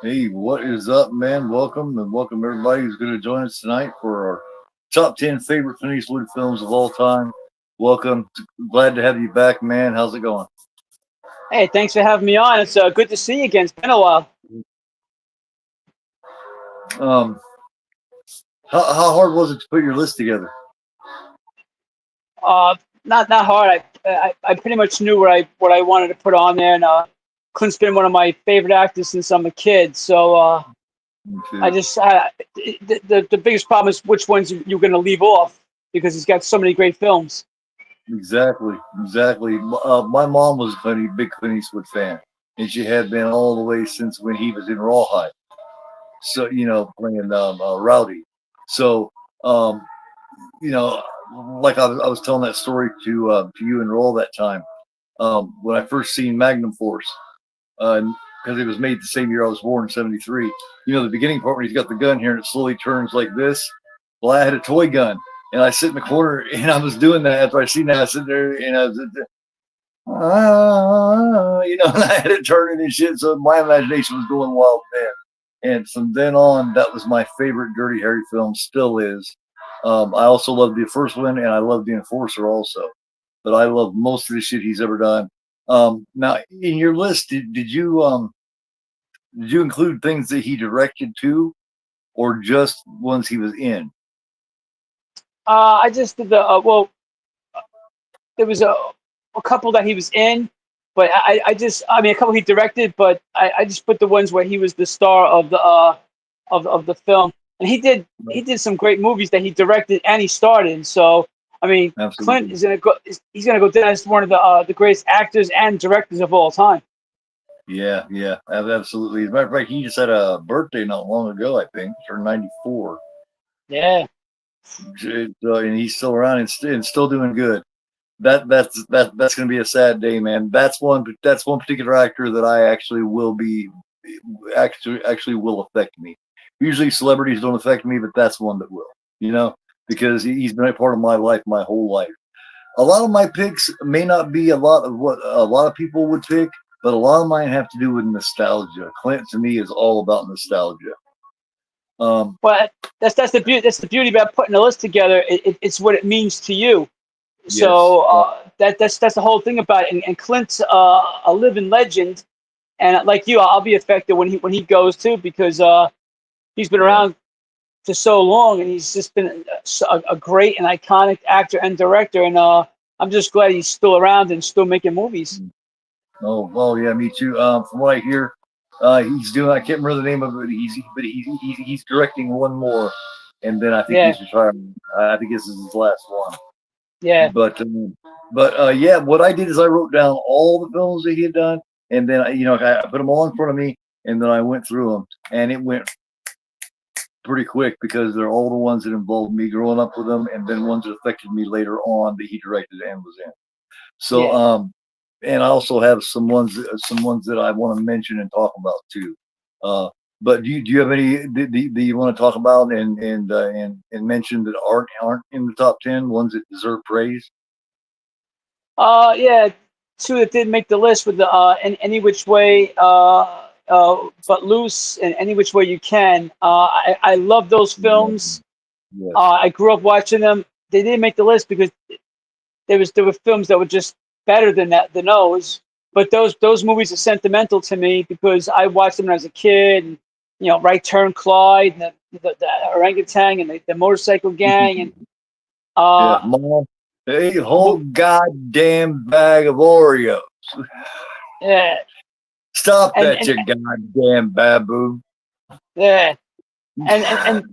Hey, what is up, man? Welcome and welcome everybody who's going to join us tonight for our top 10 favorite Clint Eastwood films of all time. Welcome. Glad to have you back, man. How's it going? Hey, thanks for having me on. It's good to see you again. It's been a while. Um, how hard was it to put your list together? Not hard. I pretty much knew what I wanted to put on there, and Clint's been one of my favorite actors since I'm a kid. So I Okay. just the biggest problem is which ones you're going to leave off because he's got so many great films. Exactly. My mom was a big Clint Eastwood fan, and she had been all the way since when he was in Rawhide. So, playing Rowdy. So, um, you know, like I was telling that story to you and Roll that time when I first seen Magnum Force, because it was made the same year I was born in '73. The beginning part when he's got the gun here and it slowly turns like this. Well, I had a toy gun and I sit in the corner and I was doing that after I seen that. I sit there and I was, and I had it turning and shit. So my imagination was going wild then. And from then on, that was my favorite Dirty Harry film. Still is. I also love the first one, and I love the Enforcer also. But I love most of the shit he's ever done. Now, in your list, did you include things that he directed too, or just ones he was in? I just did the there was a couple that he was in, but I mean a couple he directed, but I just put the ones where he was the star of the film, and he did some great movies that he directed and he starred in. So I mean, Clint Absolutely. is he's gonna go down as one of the greatest actors and directors of all time. Yeah, absolutely. As a matter of fact, he just had a birthday not long ago. I think turned 94. Yeah, And he's still around and still doing good. That's going to be a sad day, man. That's one particular actor that I actually will be actually will affect me. Usually celebrities don't affect me, but that's one that will. You know, because he's been a part of my life my whole life. A lot of my picks may not be a lot of what a lot of people would pick, but a lot of mine have to do with nostalgia. Clint to me is all about nostalgia. Um, but that's the beauty about putting a list together. It's what it means to you. yes, So that's the whole thing about it. And Clint's a living legend, and like you, I'll be affected when he goes too because he's been yeah. around for so long, and he's just been a great and iconic actor and director. And I'm just glad he's still around and still making movies. Oh, well, yeah, me too. From what I hear, he's doing. I can't remember the name of it. He's directing one more, and then I think Yeah, he's retiring. I think this is his last one. yeah, But yeah, what I did is I wrote down all the films that he had done, and then I put them all in front of me, and then I went through them, and it went pretty quick because they're all the ones that involved me growing up with them, and then ones that affected me later on that he directed and was in. So, yeah. and I also have some ones that I want to mention and talk about too. Uh, but do you have any that you want to talk about and mention that aren't in the top 10 ones that deserve praise? Yeah. Two that did make the list with the any which way but loose and any which way you can. I love those Yeah. films. Yes. I grew up watching them. They didn't make the list because there were films that were just better than those. But those movies are sentimental to me because I watched them when I was a kid. And, Right Turn, Clyde, and the orangutan, and the motorcycle gang, and Yeah, uh, mom, a whole mo- goddamn bag of Oreos. yeah, Stop and that, and you goddamn baboon. yeah, and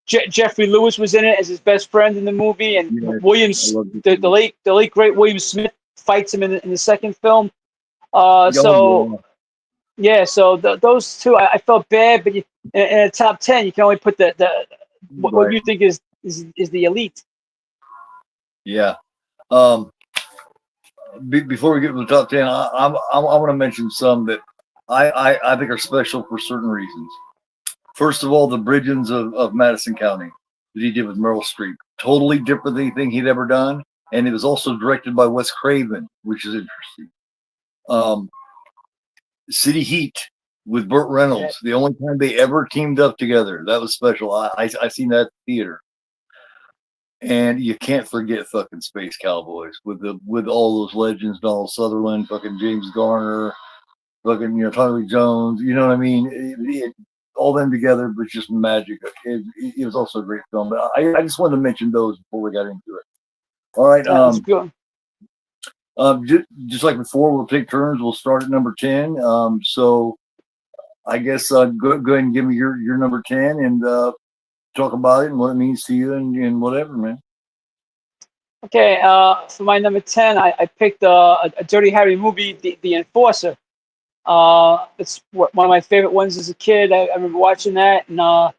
Jeffrey Lewis was in it as his best friend in the movie, and Yes, I Williams, love the this. late great William Smith fights him in the second film. Oh So yeah, yeah, so those two, I felt bad, but in a top 10, you can only put the what right. you think is the elite. Yeah. Um, before we get to the top 10, I want to mention some that I think are special for certain reasons. First of all, the Bridgens of Madison County that he did with Meryl Streep. Totally different than anything he'd ever done. And it was also directed by Wes Craven, which is interesting. Um, City Heat. with Burt Yeah. Reynolds. The only time they ever teamed up together. That was special. I seen that at the theater. And you can't forget fucking Space Cowboys with all those legends, Donald Sutherland, fucking James Garner, fucking Tommy Lee Jones. You know what I mean? All them together was just magic. It was also a great film. But I just wanted to mention those before we got into it. All right. That was good. Just like before, we'll take turns. We'll start at number 10. So I guess go ahead and give me your number 10 and talk about it and what it means to you and whatever, man. Okay, for my number 10, I picked a Dirty Harry movie, The Enforcer. It's one of my favorite ones as a kid. I remember watching that, and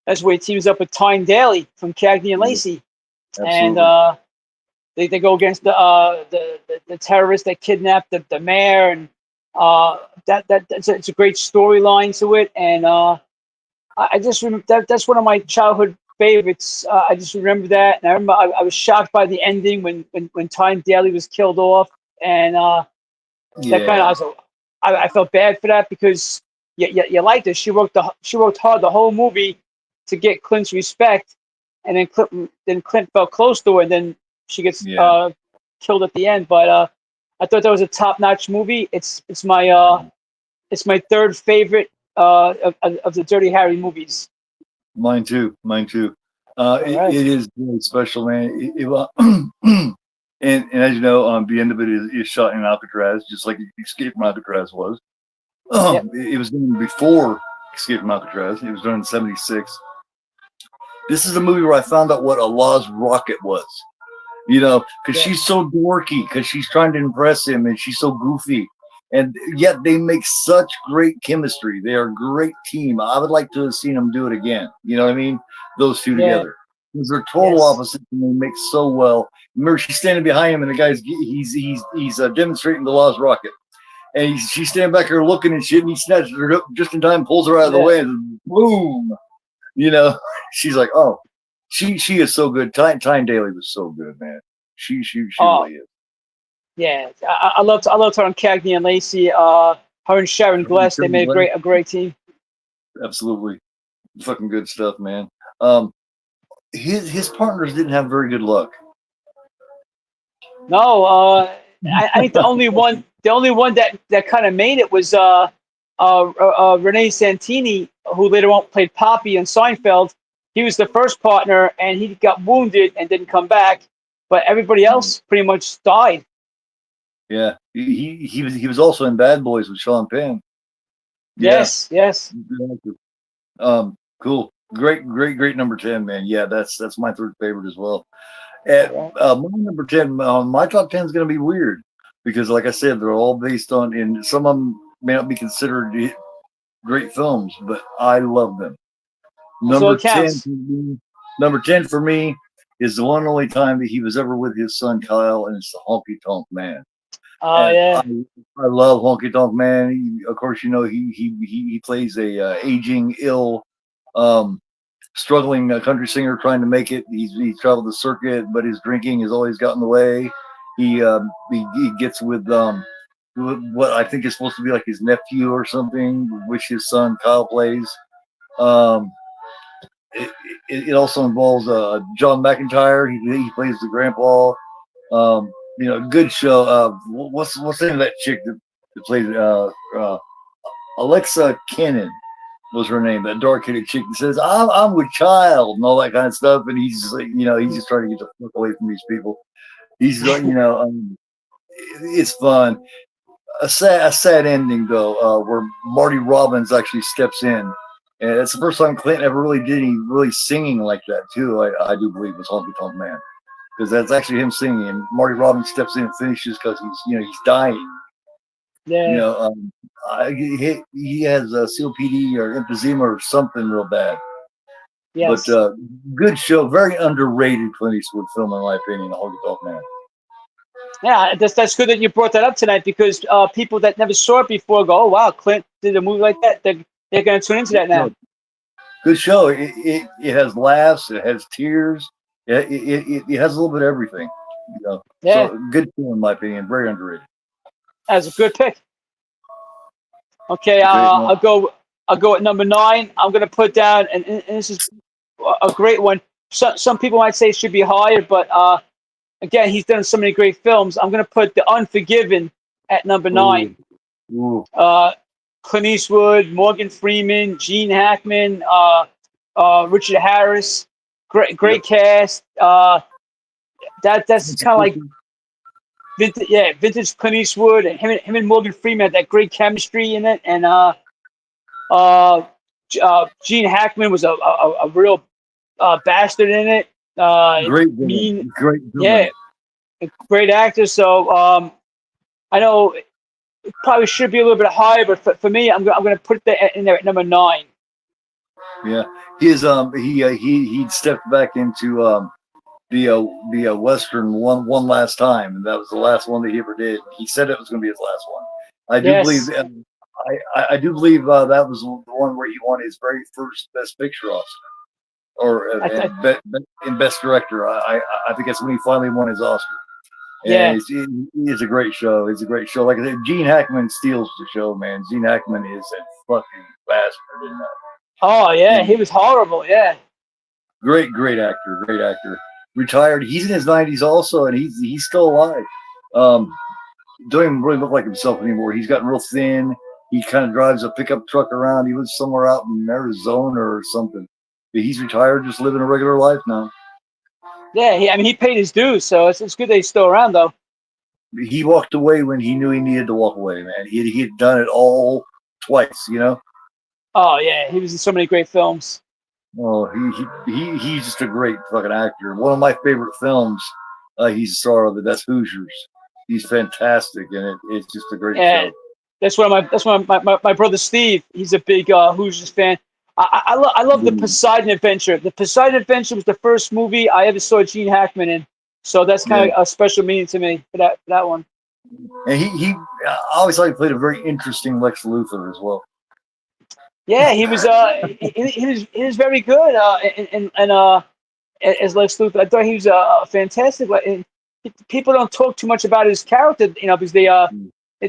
that's where he teams up with Tyne Daly from Cagney and Lacey, and Absolutely. they go against the terrorists that kidnapped the mayor, and it's a great storyline to it, and I just remember that's one of my childhood favorites. I just remember that, and I remember I was shocked by the ending when Tyne Daly was killed off, and that kind of I felt bad for that because you liked her. She worked hard the whole movie to get Clint's respect, and then Clint felt close to her, and then she gets Yeah. killed at the end. But I thought that was a top notch movie. It's my third favorite of the Dirty Harry movies. Mine too. All right. It is really special, man. And as you know, the end of it is shot in Alcatraz, just like Escape from Alcatraz was. Yep. It was done before Escape from Alcatraz. It was done in '76. This is a movie where I found out what Allah's rocket was. Because Yeah. she's so dorky, because she's trying to impress him, and she's so goofy. And yet they make such great chemistry. They are a great team. I would like to have seen them do it again. You know what I mean? Those two Yeah. together. Because they're total Yes. opposites, and they make so well. Remember, she's standing behind him, and the guy's he's demonstrating the Law's rocket, and she's standing back there looking and shit, and he snatches her up just in time, pulls her out of the Yeah. way, and boom. You know, she's like, oh, she is so good. Tyne Daly was so good, man. She Oh, really is. yeah. I loved her on Cagney and Lacey. Her and Sharon Gless, they made a great team. Absolutely, fucking good stuff, man. Um, his partners didn't have very good luck. No, I think the only one that kind of made it was Renee Santini, who later on played Poppy in Seinfeld. He was the first partner, and he got wounded and didn't come back. But everybody else pretty much died. Yeah, he was also in Bad Boys with Sean Penn. Yeah, Yes, yes. cool, great number 10, man. Yeah, that's my third favorite as well. And All right. my number 10, my top 10 is going to be weird because, like I said, they're all based on, and some of them may not be considered great films, but I love them. That's all Number it 10 counts. for me, number 10 for me is the one and only time that he was ever with his son Kyle, and it's the Honky Tonk Man. Oh And yeah, I love Honky Tonk Man. Of course, he plays a aging, ill, um, struggling country singer trying to make it. He's traveled the circuit, but his drinking has always gotten in the way. He gets with what I think is supposed to be like his nephew or something, which his son Kyle plays. Um, it, it also involves John McIntyre. He plays the grandpa. Good show. What's the name of that chick that played Alexa Kennan was her name. That dark-headed chick that says I'm with child and all that kind of stuff. And he's just like, he's just trying to get the fuck away from these people. He's like, it's fun. A sad ending though, where Marty Robbins actually steps in. And it's the first time Clint ever really did any really singing like that too. I do believe was Honky Tonk Man, because that's actually him singing. And Marty Robbins steps in and finishes because he's dying. You yeah, know, he has COPD or emphysema or something real bad. But yes. good show, very underrated Clint Eastwood film in my opinion. The Honky Tonk Man. Yeah, that's good that you brought that up tonight because people that never saw it before go, "Oh wow, Clint did a movie like that." They're going to tune into that now. Good show. It has laughs. It has tears. It has a little bit of everything. Yeah, So good show in my opinion. Very underrated. that's a good pick. Okay, Great one. I'll go at number 9. I'm gonna put down, and this is a great one. Some people might say it should be higher, but again, he's done so many great films. I'm gonna put The Unforgiven at number 9. Ooh, ooh. Uh, Clint Eastwood, Morgan Freeman, Gene Hackman, Richard Harris, Yep. great cast. That's kind of like vintage Clint Eastwood, and him and Morgan Freeman had that great chemistry in it, and uh, Gene Hackman was a real bastard in it. Great villain. Mean, Great yeah, villain. a great actor. So I know it probably should be a little bit higher, but for me, I'm going to put that in there at number 9. Yeah. He stepped back into the Western one last time, and that was the last one that he ever did. He said it was going to be his last one. I do believe. Yes, I do believe that was the one where he won his very first Best Picture Oscar, or I, I, in Best Director. I think that's when he finally won his Oscar. yeah. And it's a great show. It's a great show. Like I said, Gene Hackman steals the show, man. Gene Hackman is a fucking bastard in that. Oh yeah, he And was horrible. Yeah. great actor, great actor. Retired. He's in his 90s also, and he's still alive. Um, don't even really look like himself anymore. He's gotten real thin. He kind of drives a pickup truck around. He lives somewhere out in Arizona or something. But he's retired, just living a regular life now. Yeah, I mean, he paid his dues, so it's good that he's still around, though. He walked away when he knew he needed to walk away, man. He had done it all twice, you know. Oh yeah, he was in so many great films. Oh, he's just a great fucking actor. One of my favorite films he's a star of it. That's Hoosiers. He's fantastic, and it's just a great Yeah, show. that's one of my brother Steve. He's a big Hoosiers fan. I love the Poseidon Adventure. The Poseidon Adventure was the first movie I ever saw Gene Hackman in, so that's Yeah, kind of a special meaning to me for that one. and he I always thought he played a very interesting Lex Luthor as well. Yeah, he was very good and as Lex Luthor. I thought he was fantastic. And people don't talk too much about his character, because they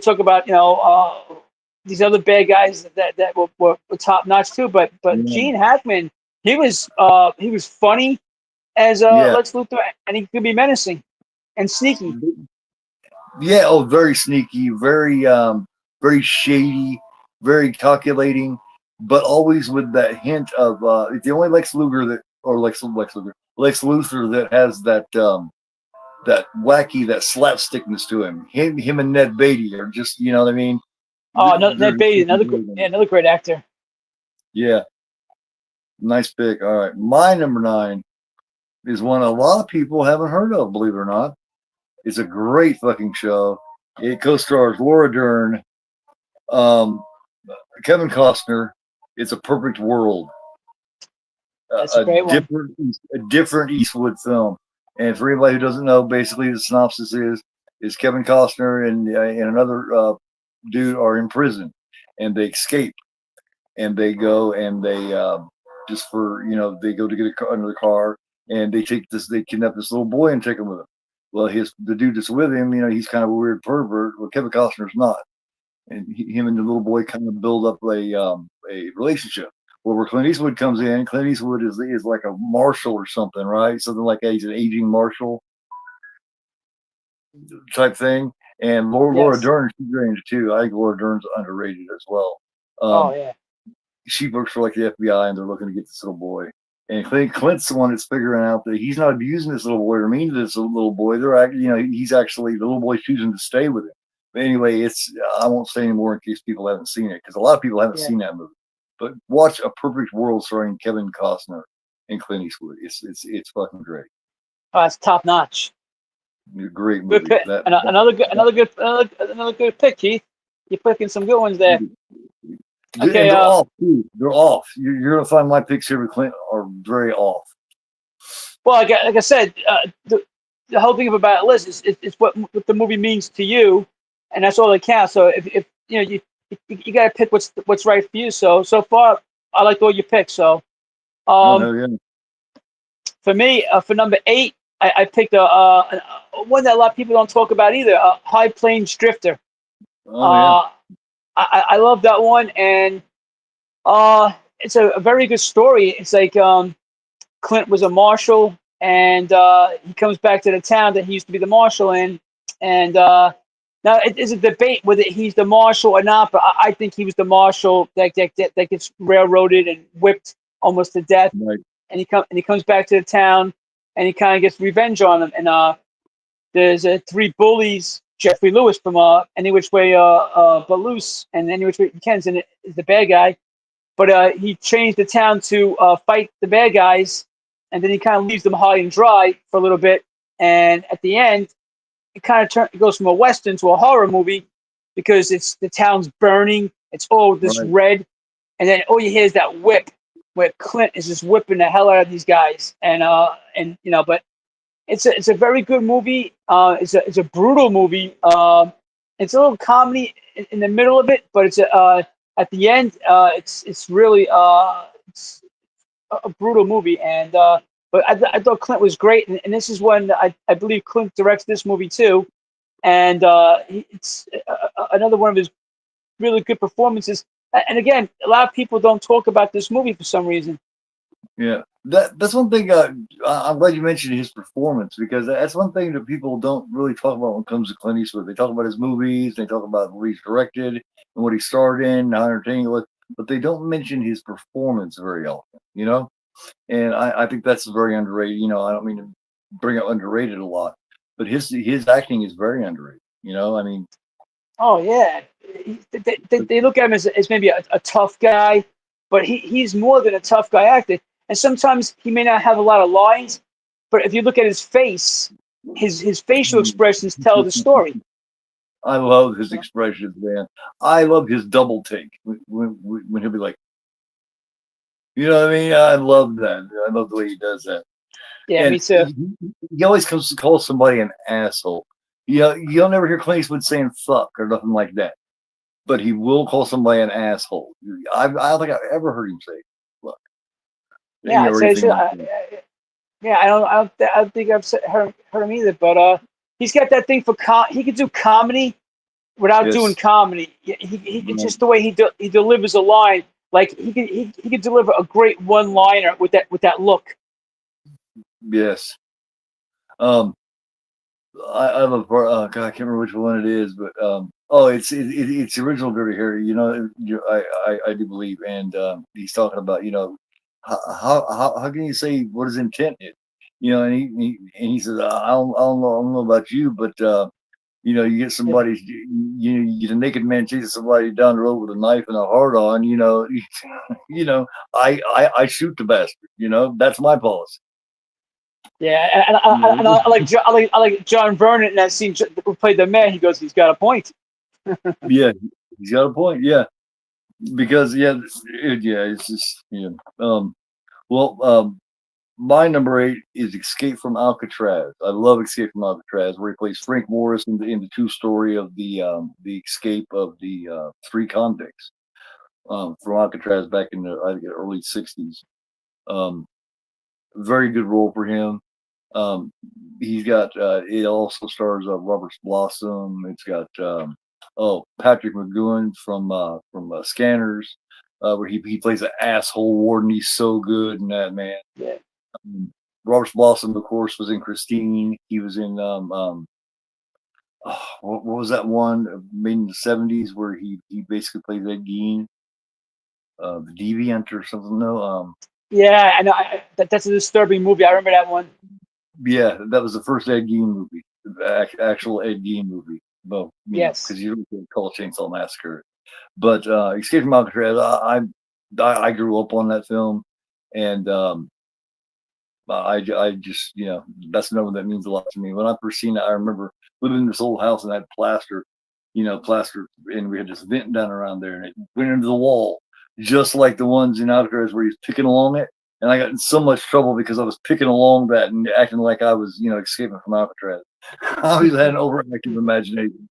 talk about these other bad guys that were top notch too. But Yeah, Gene Hackman, he was funny as yeah, Lex Luthor, and he could be menacing and sneaky. yeah. Oh, very sneaky, very shady, very calculating, but always with that hint of it's the only Lex Luger that or Lex Luthor that has that wacky, that slapstickness to him. Him and Ned Beatty are just, you know what I mean? Oh, They're Ned Beatty, another great actor. yeah, nice pick. All right, my number 9 is one a lot of people haven't heard of, believe it or not. It's a great fucking show. It co-stars Laura Dern, um, Kevin Costner. It's a Perfect World, That's a great one. a different Eastwood film. And for anybody who doesn't know, basically the synopsis is Kevin Costner and another dude are in prison, and they escape, and they go and they just for they go to get another car, and they kidnap this little boy and take him with them. Well, the dude that's with him, he's kind of a weird pervert. Well, Kevin Costner's not, and him and the little boy kind of build up a relationship. Well, where Clint Eastwood comes in, Clint Eastwood is like a marshal or something, right? Something like that. He's an aging marshal type thing. And Laura Yes. Dern, she's great too. I think Laura Dern's underrated as well. Oh Um, yeah. she works for like the FBI, and they're looking to get this little boy. And Clint's the one that's figuring out that he's not abusing this little boy or mean to this little boy. They're actually, he's actually the little boy choosing to stay with him. But anyway, I won't say anymore in case people haven't seen it because a lot of people haven't Yeah. seen that movie. But watch A Perfect World starring Kevin Costner and Clint Eastwood. It's fucking great. Oh, it's top notch. Great Good movie. pick. Another good pick, Keith. You're picking some good ones there. Okay. And they're off too. They're off. You're gonna find my picks here with Clint are very off. Well, like I said, the whole thing about Liz is what the movie means to you, and that's all that counts. So if you got to pick what's right for you. So far, I like all your picks. So Oh um, hell yeah. for me, for number 8, I picked one that a lot of people don't talk about either. High Plains Drifter. Oh yeah. Uh, I love that one, and it's a very good story. It's like Clint was a marshal, and he comes back to the town that he used to be the marshal in, and now it is a debate whether he's the marshal or not. But I think he was the marshal that gets railroaded and whipped almost to death, Right. and he comes back to the town, and he kind of gets revenge on them. And there's three bullies. Jeffrey Lewis from Any Which Way But Loose and Any Which Way You Can is the bad guy. But he changed the town to fight the bad guys, and then he kind of leaves them high and dry for a little bit. And at the end, it goes from a western to a horror movie because it's the town's burning. It's all this Right. red, and then all you hear is that whip, where Clint is just whipping the hell out of these guys. And but it's a very good movie. It's a brutal movie. It's a little comedy in the middle of it, but it's at the end. It's really it's a brutal movie. And but I thought Clint was great, and this is when I believe Clint directs this movie too. And it's another one of his really good performances. And again, a lot of people don't talk about this movie for some reason. Yeah, that's one thing. I'm glad you mentioned his performance because that's one thing that people don't really talk about when it comes to Clint Eastwood. They talk about his movies, they talk about what he's directed and what he starred in, how entertaining it was, but they don't mention his performance very often. And I think that's very underrated. I don't mean to bring up underrated a lot, but his acting is very underrated. I mean, Oh yeah, they look at him as maybe a tough guy, but he's more than a tough guy actor. And sometimes he may not have a lot of lines, but if you look at his face, his facial expressions tell the story. I love his expressions, man. I love his double take when he'll be like, you know what I mean? I love that. I love the way he does that. Yeah, And me too. he always comes to call somebody an asshole. You'll never hear Clint Eastwood saying fuck or nothing like that, but he will call somebody an asshole. I don't think I've ever heard him say fuck, Yeah, I'd or say anything so. like that. Yeah, I don't think heard him either. But he's got that thing for he could do comedy without doing Yes. comedy. It's just the way he delivers a line. Like he could deliver a great one liner with that look. Yes. Um, I love God, I can't remember which one it is, but it's the original Dirty Harry. I do believe, and he's talking about how can you say what his intent is, and he says I don't know about you, but you get Yeah, somebody, you get a naked man chasing somebody down the road with a knife and a hard on, I shoot the bastard, that's my policy. yeah, and I like John Vernon in that scene who played the man. He goes, he's got a point. Yeah, he's got a point. Yeah, because it's just well, my number 8 is Escape from Alcatraz. I love Escape from Alcatraz, where he plays Frank Morris in the true story of the escape of the 3 convicts from Alcatraz back in the I think the early '60s. Um, Very good role for him. Um, he's got it also stars Robert Blossom. It's got Patrick McGowan from Scanners, where he plays an asshole warden. He's so good in that, man. Yeah, Um, Robert Blossom, of course, was in Christine. He was in what was that one made in the '70s where he basically plays Ed Gein, the Deviant or something. No, yeah. I know. That's a disturbing movie. I remember that one. yeah, that was the first Ed Gein movie, the actual Ed Gein movie. Well, Yes. because you don't call it Chainsaw Massacre, but Escape from Alcatraz. I grew up on that film, and I just that's another one that means a lot to me. When I first seen it, I remember living in this old house and I had plaster, and we had this vent down around there, and it went into the wall, just like the ones in Alcatraz where he's picking along it. And I got in so much trouble because I was picking along that and acting like I was, escaping from Alcatraz. I always had an overactive imagination.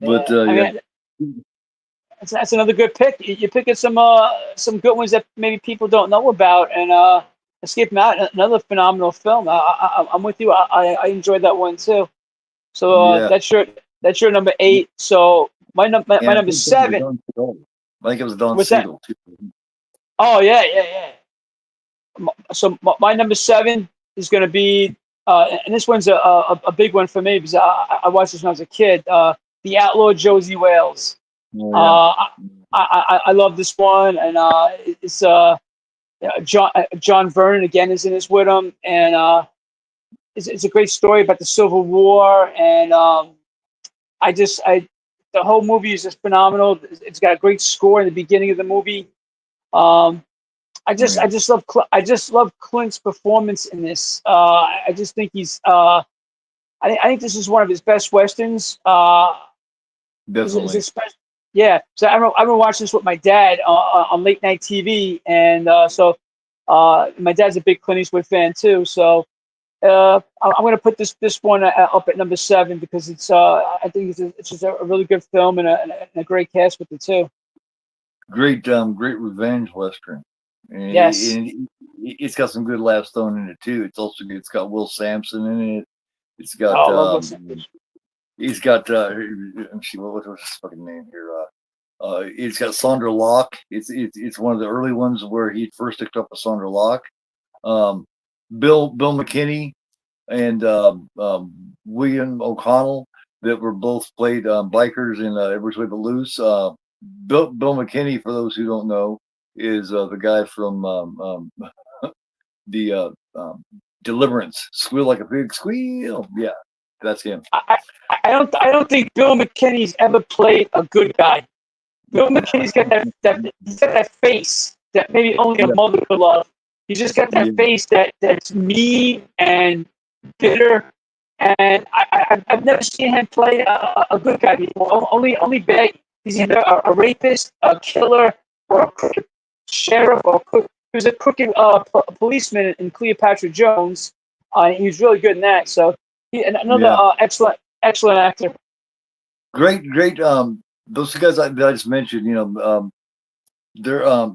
But Yeah, I yeah, mean, that's another good pick. You're picking some good ones that maybe people don't know about, and Escape from Out, another phenomenal film. I'm with you. I enjoyed that one too. So yeah, that's your number 8. So my And I number think that was seven. Don Cheadle. I think it was Don What's that? Cheadle too. Oh yeah. So my number seven is going to be, and this one's a big one for me because I watched this when I was a kid. The Outlaw Josie Wales. Oh yeah. I love this one, and it's John Vernon again is in this with him, and it's a great story about the Civil War, and I the whole movie is just phenomenal. It's got a great score in the beginning of the movie. Um, Oh yeah. I just love Clint's performance in this. I just think he's I think this is one of his best westerns. Is Definitely. this special? Yeah. So I remember watching this with my dad on late night TV, and my dad's a big Clint Eastwood fan too. So I'm going to put this one up at number seven because I think it's just a really good film and a great cast with it too. Great revenge western, and Yes. it's got some good laughs thrown in it too. It's also good. It's got Will Sampson in it. It's got Oh, I love Wilson. he's got let me see what's his fucking name here. It's got Sandra Locke. It's one of the early ones where he first hooked up with Sandra Locke. Um, Bill McKinney and William O'Connell that were both played bikers in Every Way But Loose. Bill McKinney, for those who don't know, is the guy from the Deliverance. Squeal like a pig, squeal. Yeah, that's him. I don't think Bill McKinney's ever played a good guy. Bill McKinney's got that he's got that face that maybe only a Yeah, mother could love. He's just got that yeah, face that's mean and bitter. And I've never seen him play a good guy before. Only bad. He's either a rapist, a killer, or a crooked sheriff, he was a crooked policeman in Cleopatra Jones. He was really good in that. So and another yeah. excellent actor. Great. Those guys that I just mentioned, they're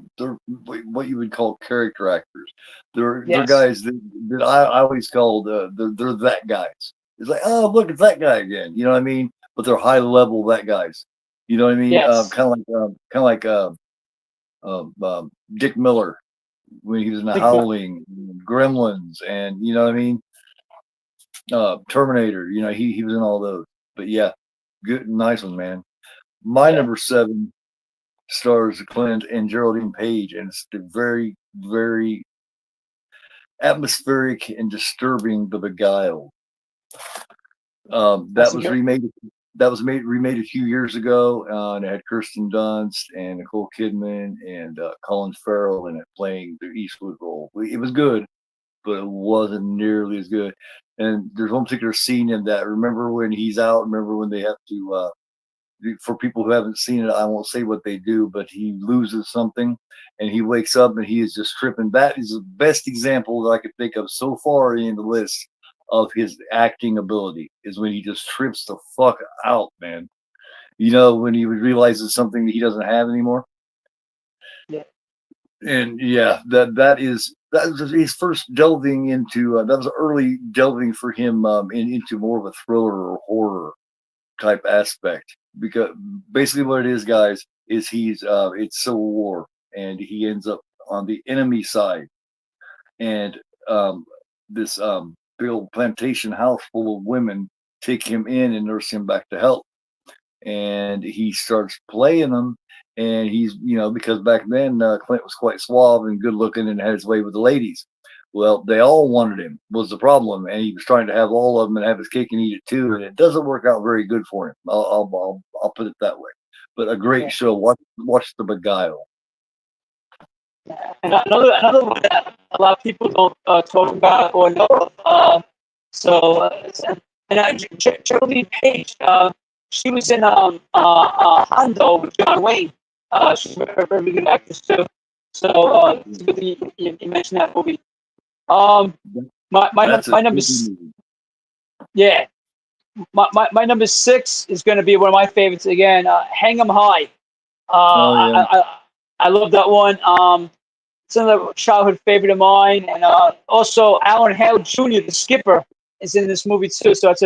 what you would call character actors. They're Yes. guys that I always called they're that guys. It's like, oh, look, it's that guy again. You know what I mean? But they're high level that guys. You know what I mean? Yes. Kind of like Dick Miller when he was in The Howling, Gremlins, and you know what I mean? Terminator. You know, he was in all those. But yeah, good, nice one, man. My Yeah. number seven stars Clint and Geraldine Page, and it's the very, very atmospheric and disturbing The Beguiled. That's That a was good. remade. That was remade a few years ago, and it had Kirsten Dunst and Nicole Kidman and Colin Farrell in it playing the Eastwood role. It was good, but it wasn't nearly as good. And there's one particular scene in that. Remember when he's out? Remember when they have to for people who haven't seen it, I won't say what they do, but he loses something and he wakes up and he is just tripping. That is the best example that I could think of so far in the list of his acting ability is when he just trips the fuck out, man. You know, when he realizes something that he doesn't have anymore. Yeah. And yeah, that was his first delving into that was early delving for him into more of a thriller or horror type aspect because basically what it is, guys, is it's Civil War and he ends up on the enemy side and um, this big old plantation house full of women take him in and nurse him back to health and he starts playing them and he's because back then Clint was quite suave and good looking and had his way with the ladies. Well, they all wanted him was the problem, and he was trying to have all of them and have his cake and eat it too, and it doesn't work out very good for him. I'll put it that way. But a great Yeah. show. Watch The Beguile. And another one that a lot of people don't talk about or know of. Geraldine Page, she was in Hondo with John Wayne. She's a very good actress too. So it's good that you mentioned that movie. Um, That's a my number creepy movie. yeah, my number six is going to be one of my favorites again. Hang 'em High. Oh yeah, I love that one. It's another childhood favorite of mine, and also Alan Hale Jr., the skipper, is in this movie too. So it's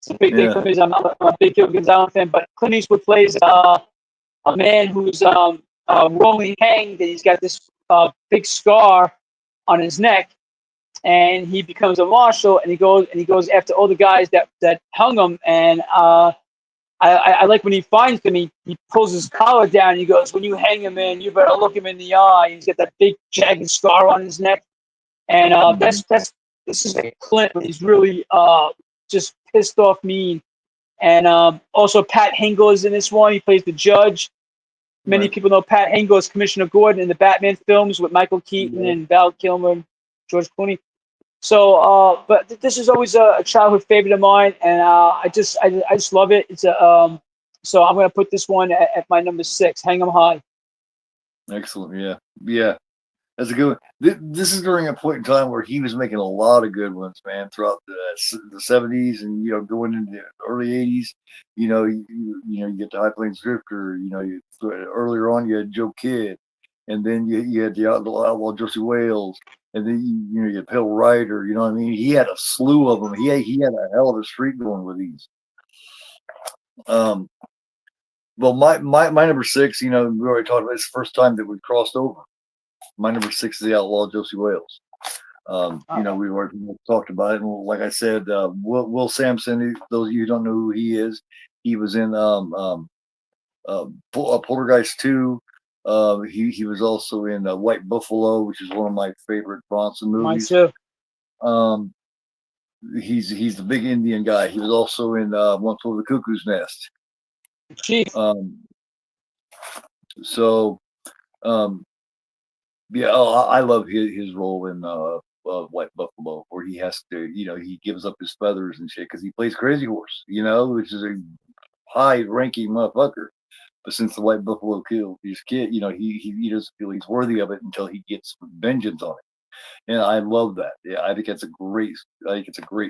It's a big thing Yeah. for me. I'm a big Gil Gonzalez fan, but Clint Eastwood plays a man who's wrongly hanged, and he's got this big scar on his neck, and he becomes a marshal, and he goes after all the guys that hung him, and I like when he finds them, he pulls his collar down, and he goes, "When you hang him, man, you better look him in the eye." He's got that big jagged scar on his neck, and Mhm. that's this is like Clint, but he's really just pissed off, mean. And also Pat Hingle is in this one. He plays the judge. Many Right. people know Pat Hingle as Commissioner Gordon in the Batman films with Michael Keaton Yeah. and Val Kilmer, George Clooney. So, but this is always a childhood favorite of mine, and I just love it. It's a so I'm gonna put this one at my number 6. Hang 'em high. Excellent. Yeah. Yeah. That's a good one. This is during a point in time where he was making a lot of good ones, man, throughout the 70s and, going into the early 80s. You get the High Plains Drifter, earlier on you had Joe Kidd, and then you had the Outlaw Josie Wales, and then, you had Pale Rider, you know what I mean? He had a slew of them. He had a hell of a streak going with these. Um, well, my number 6, we already talked about it's the first time that we crossed over. My number 6 is the Outlaw Josie Wales. We've already talked about it. And like I said, Will Sampson, those of you who don't know who he is, he was in Poltergeist 2. He was also in White Buffalo, which is one of my favorite Bronson Mine movies. too. Um, he's the big Indian guy. He was also in One Flew Over the Cuckoo's Nest. Chief. Um, so, um, yeah, I love his role in White Buffalo, where he has to, he gives up his feathers and shit because he plays Crazy Horse, which is a high-ranking motherfucker. But since the White Buffalo killed his kid, he doesn't feel he's worthy of it until he gets vengeance on it. And I love that. Yeah, I think it's a great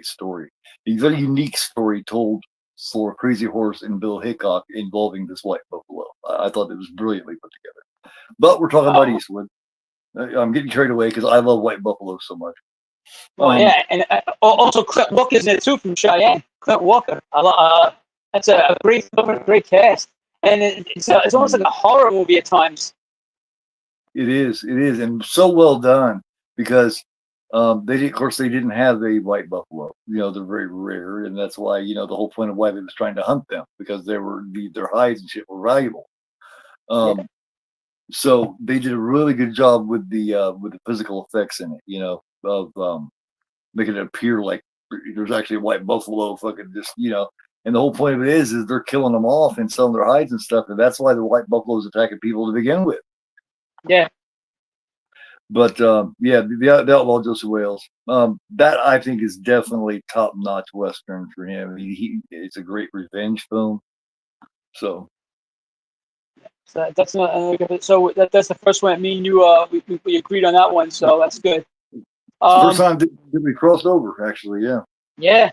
story. It's a very unique story told for Crazy Horse and Bill Hickok involving this White Buffalo. I thought it was brilliantly put together. But we're talking about Oh, Eastwood. I'm getting carried away because I love White Buffalo so much. well, Um, yeah, and also Clint Walker's in it too from Cheyenne. Clint Walker. That's a great film, a great cast, and it's almost like a horror movie at times. it is, and so well done because of course, they didn't have a white buffalo. They're very rare, and that's why the whole point of why they was trying to hunt them because their hides and shit were valuable. Yeah, Um, so they did a really good job with the physical effects in it. Of making it appear like there's actually a white buffalo fucking just and the whole point of it is they're killing them off and selling their hides and stuff, and that's why the white buffalo is attacking people to begin with. yeah. But yeah, the Outlaw Joseph Wales, that I think is definitely top notch western for him. It's a great revenge film. So So that's not so that's the first one. Me and you we agreed on that one, so that's good. it's the first Um, time that we crossed over, actually. Yeah. yeah.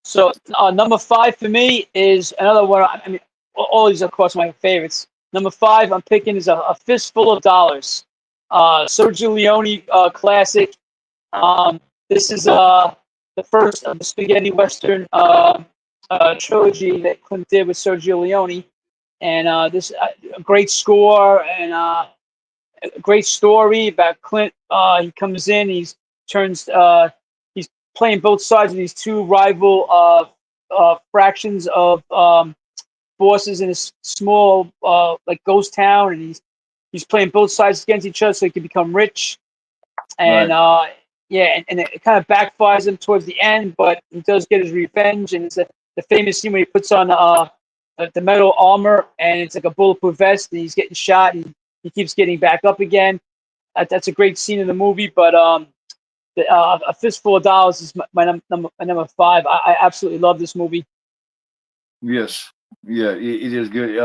So number 5 for me is another one. I mean, all these of course my favorites. Number 5 I'm picking is a Fistful of Dollars. Sergio Leone classic. This is the first of the spaghetti western trilogy that Clint did with Sergio Leone, and this a great score and a great story about Clint. He comes in, turns, he's playing both sides of these two rival fractions of forces in a small like ghost town, and he's playing both sides against each other so he can become rich. And Right. yeah, and it kind of backfires him towards the end, but he does get his revenge, and it's the famous scene where he puts on the metal armor, and it's like a bulletproof vest, and he's getting shot, and he keeps getting back up again. That's a great scene in the movie, but A Fistful of Dollars is my number 5. I absolutely love this movie. Yes. Yeah. It is good.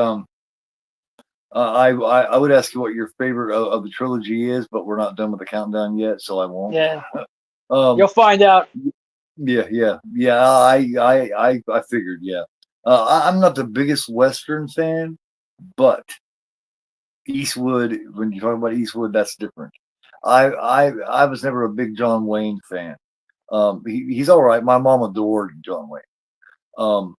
I would ask you what your favorite of the trilogy is, but we're not done with the countdown yet, so I won't. Yeah, Um. you'll find out. Yeah. Yeah. Yeah. I figured. Yeah. I'm not the biggest Western fan, but Eastwood, when you talk about Eastwood, that's different. I was never a big John Wayne fan. He's all right. My mom adored John Wayne. Um,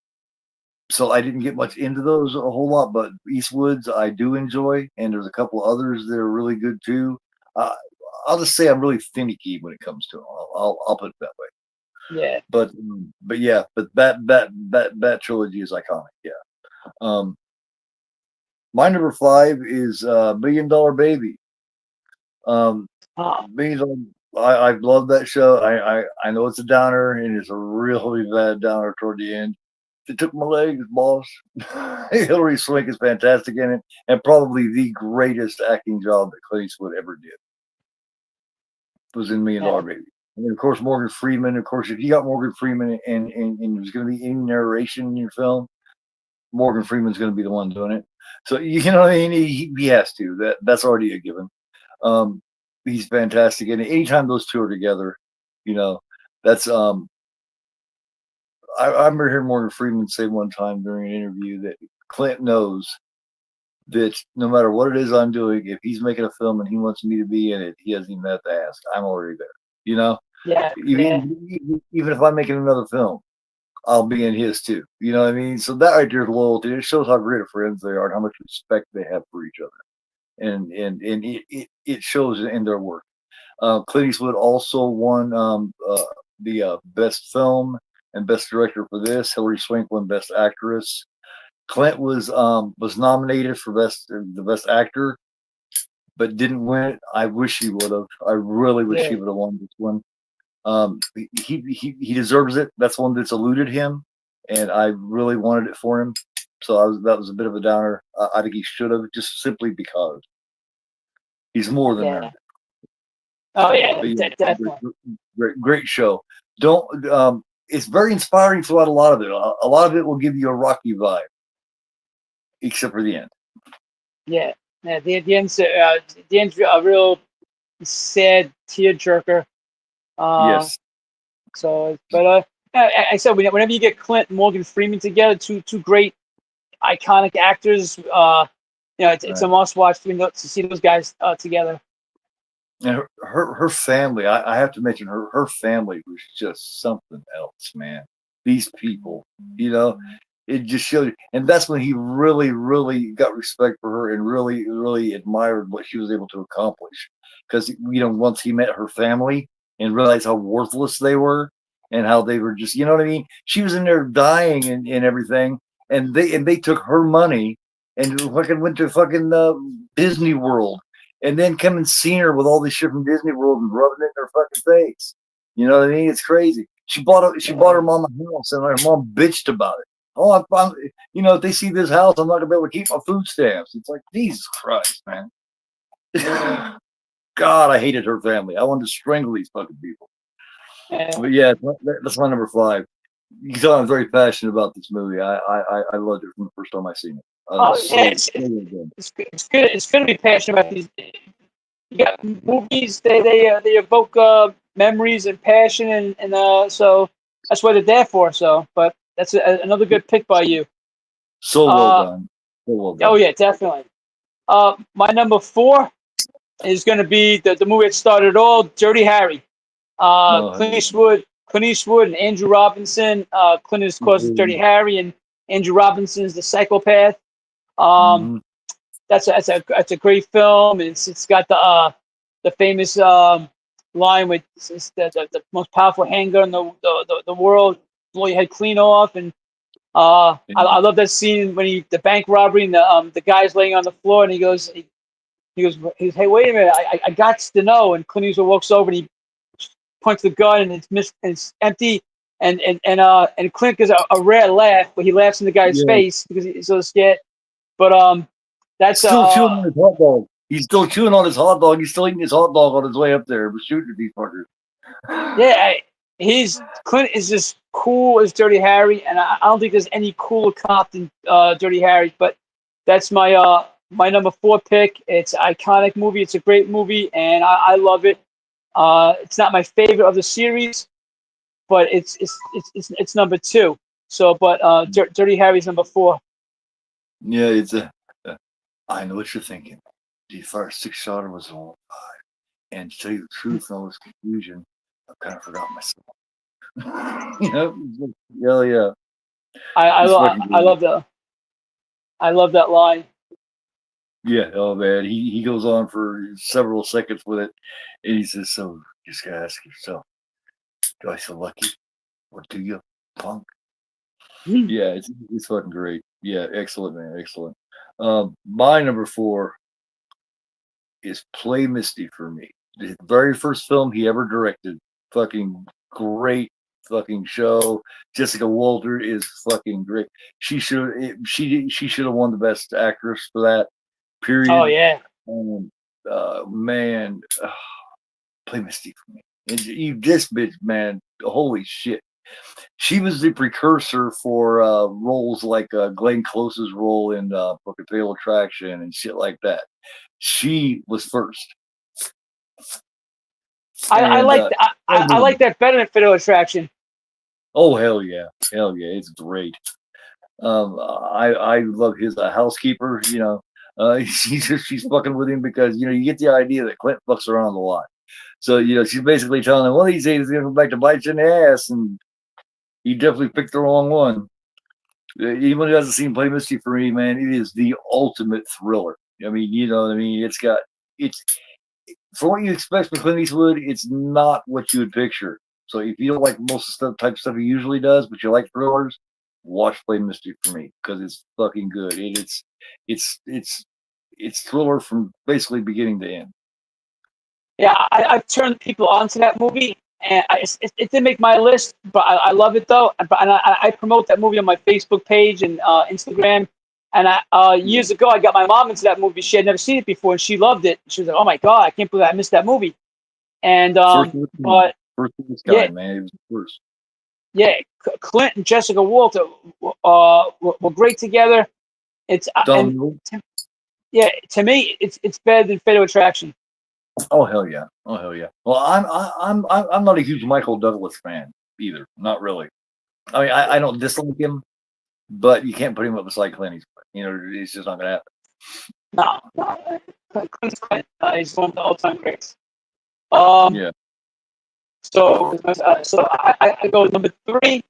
so I didn't get much into those a whole lot, but Eastwoods I do enjoy, and there's a couple others that are really good too. Uh, I'll just say I'm really finicky when it comes to them. I'll put it that way. Yeah. But yeah, but that trilogy is iconic. Yeah. Um, my number five is Million Dollar Baby. Um, Oh, Million Dollar. I love that show. I know it's a downer, and it's a really bad downer toward the end. They took my legs, boss. Hilary Swank is fantastic in it, and probably the greatest acting job that Clint Eastwood ever did was in Million yeah. Dollar Baby. And of course, Morgan Freeman. Of course, if you got Morgan Freeman and there's going to be any narration in your film, Morgan Freeman's going to be the one doing it. So you know what I mean? He has to. That's already a given. Um, he's fantastic, and anytime those two are together, you know, that's I remember hearing Morgan Freeman say one time during an interview that Clint knows that no matter what it is I'm doing, if he's making a film and he wants me to be in it, he doesn't even have to ask. I'm already there. You know, Yeah. Yeah. even if I'm making another film, I'll be in his too. You know what I mean? So that right there is loyalty. It shows how great of friends they are and how much respect they have for each other. And it shows in their work. Clint Eastwood also won the best film and best director for this. Hilary Swank won best actress. Clint was nominated for the best actor, but didn't win it. I wish he would have. I really wish he Yeah. would have won this one. He deserves it. That's one that's eluded him, and I really wanted it for him. So that was a bit of a downer. I think he should have, just simply because he's more than Yeah. earned it. Oh yeah. But yeah, Definitely. great show. Don't It's very inspiring throughout a lot of it. A lot of it will give you a Rocky vibe, except for the end. Yeah. Yeah. The end's a real sad tearjerker. Uh, Yes, but I said whenever you get Clint and Morgan Freeman together, two great iconic actors, it's a right. must watch to see those guys together. And her family, I have to mention her family was just something else, man. These people, you know, it just showed, and that's when he really got respect for her and really admired what she was able to accomplish. Because once he met her family and realized how worthless they were and how they were just, you know what I mean. She was in there dying and everything, and they took her money and fucking went to fucking Disney World and then come and see her with all this shit from Disney World and rubbing it in her fucking face. You know what I mean? It's crazy. She bought her mom a house, and her mom bitched about it. Oh, if they see this house, I'm not gonna be able to keep my food stamps. It's like Jesus Christ, man. Yeah. God, I hated her family. I wanted to strangle these fucking people. Yeah. But yeah, that's my number five. You can tell I'm very passionate about this movie. I loved it from the first time I seen it. Oh yeah, So good. it's good. It's good to be passionate about these. You got movies. They evoke memories and passion, and so that's what they're there for. So, but that's another good pick by you. So well Uh, done. So well oh done. yeah, definitely. My number four is going to be the movie that started it all, Dirty Harry. No, Clint Eastwood, and Andrew Robinson. Clint is, of course, is Dirty Harry, and Andrew Robinson is the psychopath. Um, mm-hmm. that's a great film. It's got the famous line with it's the most powerful handgun in the world. Blow your head clean off, and I love that scene when the bank robbery and the guy's laying on the floor, and hey, wait a minute, I got to know. And Clint Eastwood walks over and he points the gun, and it's empty. And Clint gives a rare laugh, but he laughs in the guy's Yeah. face because he's so scared. But that's Still chewing on his hot dog. He's still chewing on his hot dog. He's still eating his hot dog on his way up there. We're shooting at these fuckers. yeah, he's Clint is just cool as Dirty Harry, and I don't think there's any cooler cop than Dirty Harry. But that's my number four pick. It's an iconic movie. It's a great movie, and I love it. It's not my favorite of the series, but it's number two. So, but Dirty Harry's number four. Yeah, it's I know what you're thinking. The first six shooter was on. And to tell you the truth, in all this confusion, I kind of forgot myself. Hell yeah. I, It's I, fucking I great. love I love that line. Yeah, oh man, he goes on for several seconds with it, and he says, "So just gotta ask yourself, do I feel lucky, or do you, punk?" Yeah, it's fucking great. Yeah, excellent, man, excellent. My number four is Play Misty for me. The very first film he ever directed. Fucking great fucking show. Jessica Walter is fucking great. She should have won the best actress for that. Oh Period. yeah. Um, man, Play Misty for me. And this bitch, man, holy shit. She was the precursor for roles like Glenn Close's role in fucking Fatal Attraction and shit like that. She was first. I And like I like that better than Fatal Attraction. oh hell yeah, it's great. I love his housekeeper. You know, she's fucking with him because you know you get the idea that Clint fucks around a lot. So you know she's basically telling him one of these days he's gonna come back to bite you in the ass, and he definitely picked the wrong one. Even who hasn't seen Play Misty for me, man, it is the ultimate thriller. I mean, you know what I mean? It's for what you expect from Clint Eastwood, it's not what you would picture. So if you don't like most of the stuff, type of stuff he usually does, but you like thrillers, watch Play Misty for me because it's fucking good. It's it's thriller from basically beginning to end. Yeah, I've turned people onto that movie, and it didn't make my list, but I love it though. And I promote that movie on my Facebook page and Instagram. And Yeah. years ago, I got my mom into that movie. She had never seen it before, and she loved it. She was like, "Oh my god, I can't believe I missed that movie." And First of its yeah, kind, man. It was the first. yeah, Clint and Jessica Walter were great together. It's and Done. yeah, to me, it's better than Fatal Attraction. Oh hell yeah! Oh hell yeah! Well, I'm not a huge Michael Douglas fan either. Not really. I mean, I don't dislike him, but you can't put him up beside Clint Eastwood. You know, it's just not gonna happen. No, no, Clint's Clint. He's one of the all-time greats. Um, Yeah. I go with number three.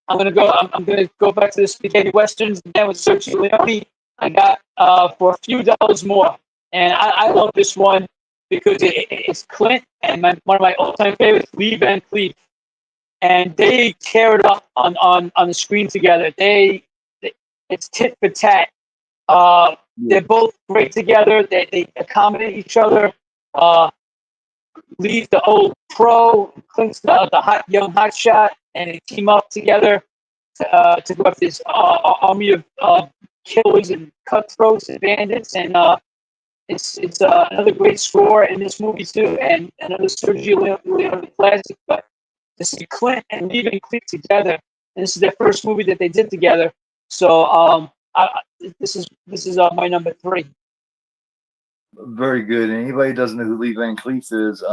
I'm gonna go back to the spaghetti westerns again with Sergio Leone. I got for a few dollars more, and I love this one because it's Clint and one of my all-time favorites, Lee Van Cleef, and they tear it up on the screen together. It's tit for tat. Yeah. They're both great together. They accommodate each other. Uh, Lee's the old pro, Clint's the hot young hot shot, and they team up together to go after this army of killers and cutthroats and bandits. And it's another great score in this movie too, and another Sergio Leone classic. But to see Clint and Lee Van Cleef together, and this is their first movie that they did together. So this is my number three. Very good. And anybody who doesn't know who Lee Van Cleef is,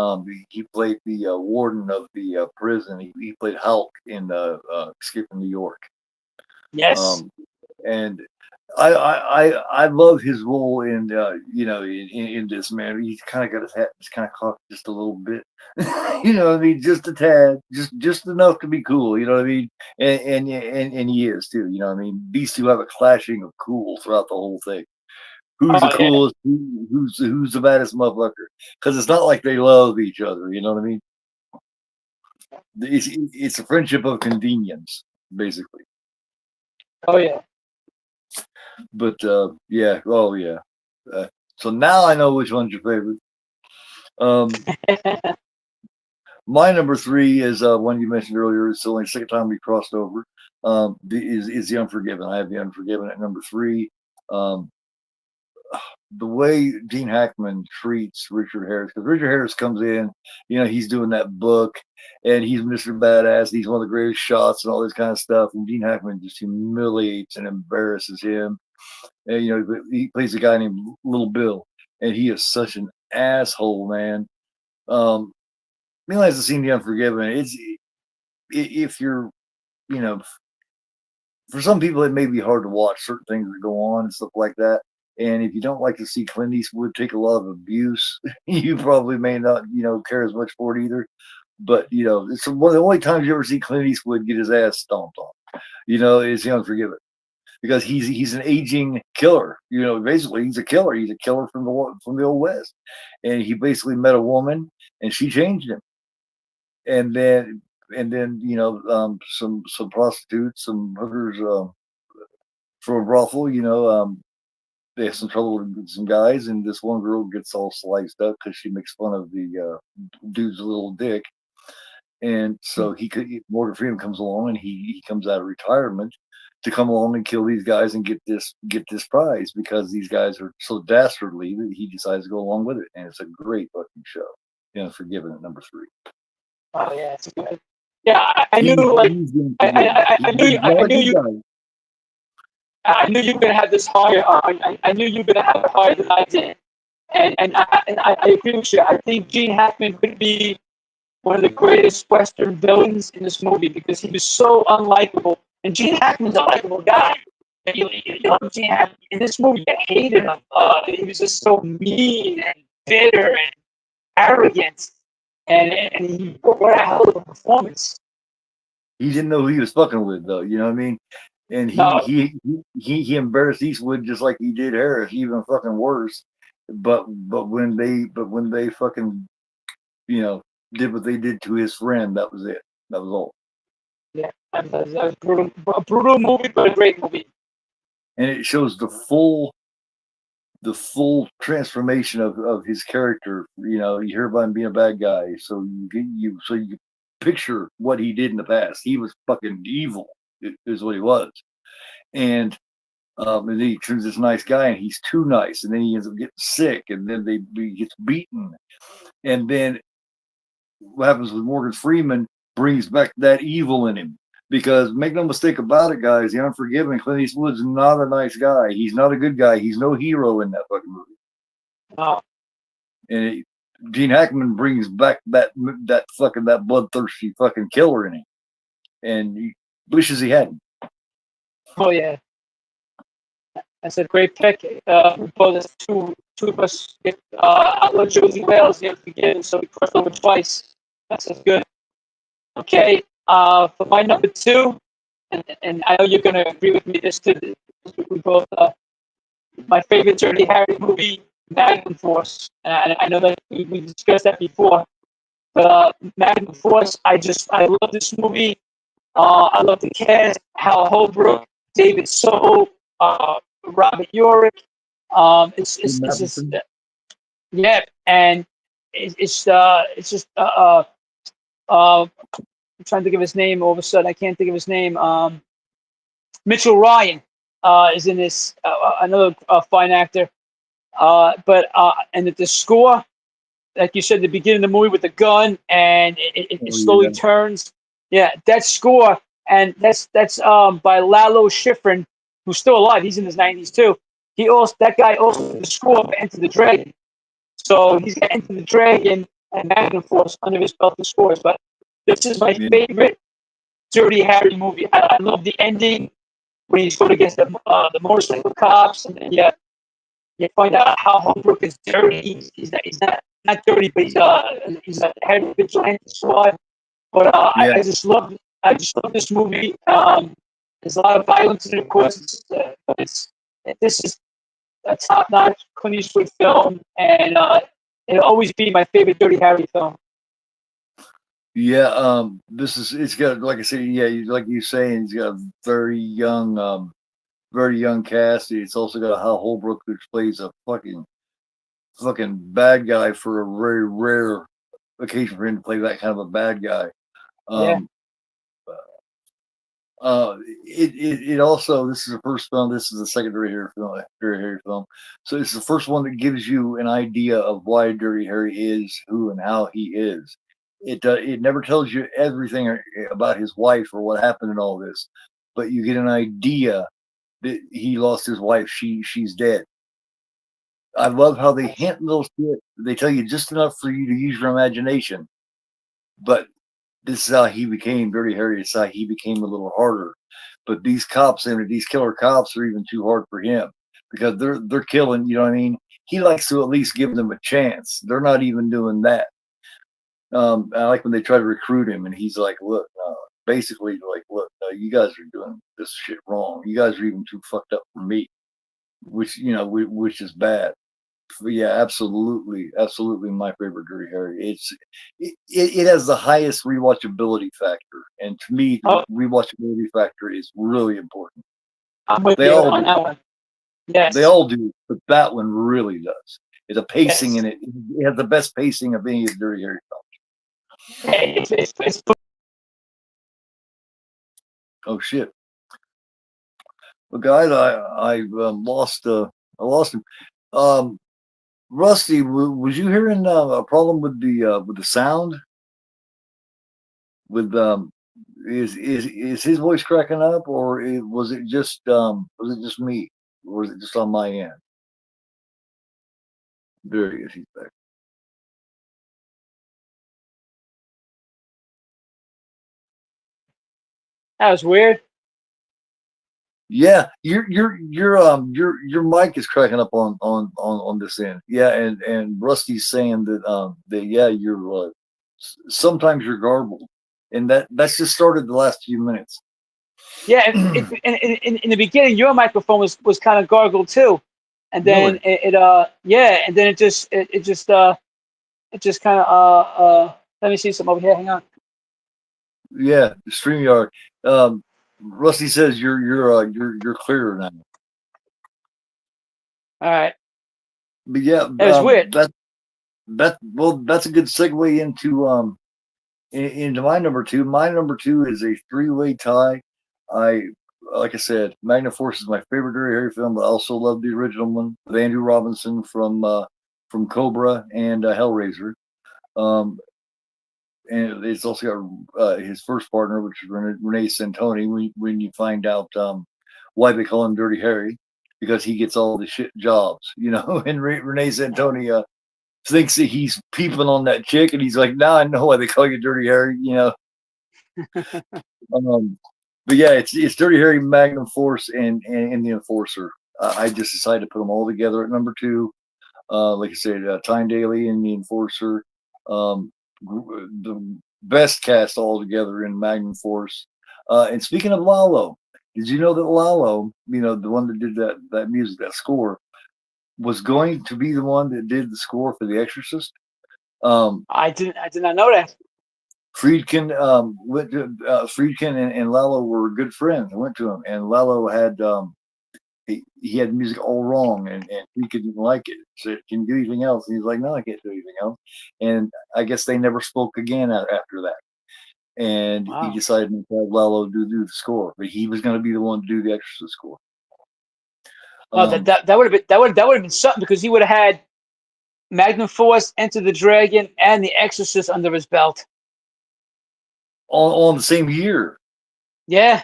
he played the warden of the prison. He played Hulk in Escape from New York. Yes. Um, and I love his role in you know in this man. He's kind of got his hat just kind of cocked just a little bit, you know what I mean, just a tad, just enough to be cool. You know what I mean, and he is too. You know what I mean. These two have a clashing of cool throughout the whole thing. Who's the Oh yeah. coolest? Who's the baddest motherfucker? Because it's not like they love each other. You know what I mean? It's a friendship of convenience, basically. Oh yeah. But yeah, oh yeah. Uh, so now I know which one's your favorite. Um, my number three is one you mentioned earlier. It's the only second time we crossed over. Is the Unforgiven? I have the Unforgiven at number three. Um, the way Gene Hackman treats Richard Harris, because Richard Harris comes in, you know, he's doing that book, and he's Mr. Badass. He's one of the greatest shots and all this kind of stuff. And Gene Hackman just humiliates and embarrasses him. And you know, he plays a guy named Little Bill, and he is such an asshole, man. Anyone hasn't seen The Unforgiven, it's if you're, you know, for some people it may be hard to watch certain things that go on and stuff like that. And if you don't like to see Clint Eastwood take a lot of abuse, you probably may not, you know, care as much for it either. But you know, it's one of the only times you ever see Clint Eastwood get his ass stomped on. Is The Unforgiven, because he's an aging killer. Basically he's a killer. He's a killer from the old west, and he basically met a woman and she changed him, and then some prostitutes, some hookers from a brothel. They have some trouble with some guys, and this one girl gets all sliced up because she makes fun of the dude's little dick. And so Morgan Freeman comes along, and he comes out of retirement to come along and kill these guys and get this prize, because these guys are so dastardly that he decides to go along with it. And it's a great fucking show. Unforgiven at number 3. Oh yeah, it's good. Yeah, I knew like I knew I knew you were gonna have this higher. I knew you were gonna have it higher than I did, and I agree with you. I think Gene Hackman could be one of the greatest Western villains in this movie, because he was so unlikable. And Gene Hackman's a likable guy. And Gene Hackman in this movie, you hated him. He was just so mean and bitter and arrogant, and he what a hell of a performance. He didn't know who he was fucking with, though. You know what I mean? And he embarrassed Eastwood just like he did Harris, even fucking worse. But when they fucking did what they did to his friend, that was it. That was all. Yeah, that was brutal, a brutal movie, but a great movie. And it shows the full transformation of his character. You hear about him being a bad guy, so you picture what he did in the past. He was fucking evil, is what he was. And then he turns this nice guy, and he's too nice, and then he ends up getting sick, and then he gets beaten, and then what happens with Morgan Freeman brings back that evil in him. Because make no mistake about it, guys, The Unforgiven, Clint Eastwood's not a nice guy. He's not a good guy. He's no hero in that fucking movie. Oh. And Gene Hackman brings back that bloodthirsty fucking killer in him, and he wishes he hadn't. Oh yeah, that's a great pick. Both two of us get outlaw Josie Wales, The Unforgiven, so we crossed over twice. That's good. Okay, for my number 2, and I know you're gonna agree with me this too. We both my favorite Dirty Harry movie, Magnum Force. And I know that we discussed that before, but Magnum Force, I love this movie. I love the cast, Hal Holbrook, David Soul, Robert Urich. It's just yeah, and it's just I'm trying to think of his name. All of a sudden, I can't think of his name. Mitchell Ryan is in this. Another fine actor. And the score, like you said, the beginning of the movie with the gun, and it slowly turns. Yeah, that score, and that's by Lalo Schifrin, who's still alive. He's in his 90s too. That guy also did the score for Enter the Dragon. So he's got Enter the Dragon and Magnum Force under his belt for scores. But this is my favorite Dirty Harry movie. I love the ending when he's going against the motorcycle cops, and then you find out how Holbrook is dirty. He's not dirty, but he's a head of vigilante squad. But I just love this movie. There's a lot of violence in it, of course. This is a top-notch Clint Eastwood film, and it'll always be my favorite Dirty Harry film. Yeah, it's got, like I said, like you saying, it's got a very young cast. It's also got Hal Holbrook, which plays a fucking bad guy for a very rare occasion for him to play that kind of a bad guy. It also, this is the first film. This is the second Dirty Harry film. So it's the first one that gives you an idea of why Dirty Harry is who and how he is. It never tells you everything about his wife or what happened in all this, but you get an idea that he lost his wife. She's dead. I love how they hint little shit. They tell you just enough for you to use your imagination. But this is how he became Dirty Harry. It's how he became a little harder. But these cops, and these killer cops, are even too hard for him because they're killing. You know what I mean? He likes to at least give them a chance. They're not even doing that. I like when they try to recruit him, and he's like, "Look, basically like, look, you guys are doing this shit wrong. You guys are even too fucked up for me, which which is bad. But yeah, absolutely, absolutely, my favorite Dirty Harry. It has the highest rewatchability factor, and to me, the Oh, rewatchability factor is really important. I'm with They you all on do, that one. they Yes. all do, but that one really does. The pacing Yes. in it has the best pacing of any of the Dirty Harry films. Hey, it's Oh shit! Well, guys, I lost him. Um, Rusty, was you hearing a problem with the sound? With is his voice cracking up, or was it just me, or was it just on my end? There he is. He's back. that was weird. Yeah, your mic is cracking up on this end. Yeah, and Rusty's saying that yeah, you're sometimes you're garbled, and that's just started the last few minutes. Yeah, in the beginning, your microphone was kind of gargled too, and then Really? yeah, and then it just kind of let me see something over here. Hang on. Yeah, StreamYard. Rusty says you're clearer now. All right, But yeah, that was weird. that's a good segue into my number two. My number two is a three-way tie. I Like I said, Magna Force is my favorite Dirty Harry film, but I also love the original one with Andrew Robinson from Cobra and Hellraiser. Um, and it's also got his first partner, which is Renee Santoni. When you find out why they call him Dirty Harry, because he gets all the shit jobs, and Renee Santoni thinks that he's peeping on that chick, and he's like, "Now I know why they call you Dirty Harry." Um, but yeah, it's Dirty Harry, Magnum Force, and the Enforcer. I just decided to put them all together at number two. Like I said, Tyne Daly and the Enforcer, um, the best cast all together in Magnum Force. And speaking of Lalo, did you know that Lalo, the one that did that music, that score, was going to be the one that did the score for The Exorcist? Um, I did not know that. Friedkin Friedkin and Lalo were good friends. I went to him, and Lalo had he had music all wrong, and Friedkin didn't like it. So, can you do anything else? And he's like, no, I can't do anything else. And I guess they never spoke again after that. And he Wow. decided to have Lalo do the score, but he was going to be the one to do the Exorcist score. Oh, Um, that would have been that would have been something because he would have had Magnum Force, Enter the Dragon, and The Exorcist under his belt. on the same year. Yeah.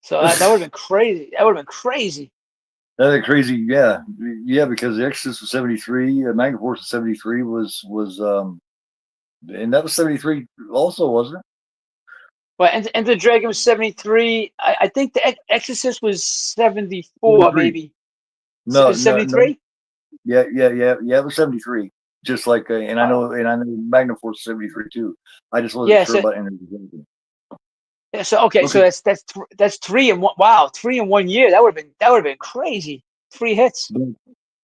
So that would have been crazy. That would have been crazy. That's crazy, yeah, because the Exorcist was 73, Magna Force was 73 was and that was 73 also, wasn't it? But Enter the Dragon was 73. I think The Exorcist was 74, 73. maybe. No, no, no. 73? Yeah. It was 73. Just like, Oh, and I know Magna Force 73 too. I just wasn't yeah. sure So, about Energy Dragon. yeah, so okay. So Okay, that's three in one. Wow, 3 in 1 year. That would have been crazy. 3 hits. but,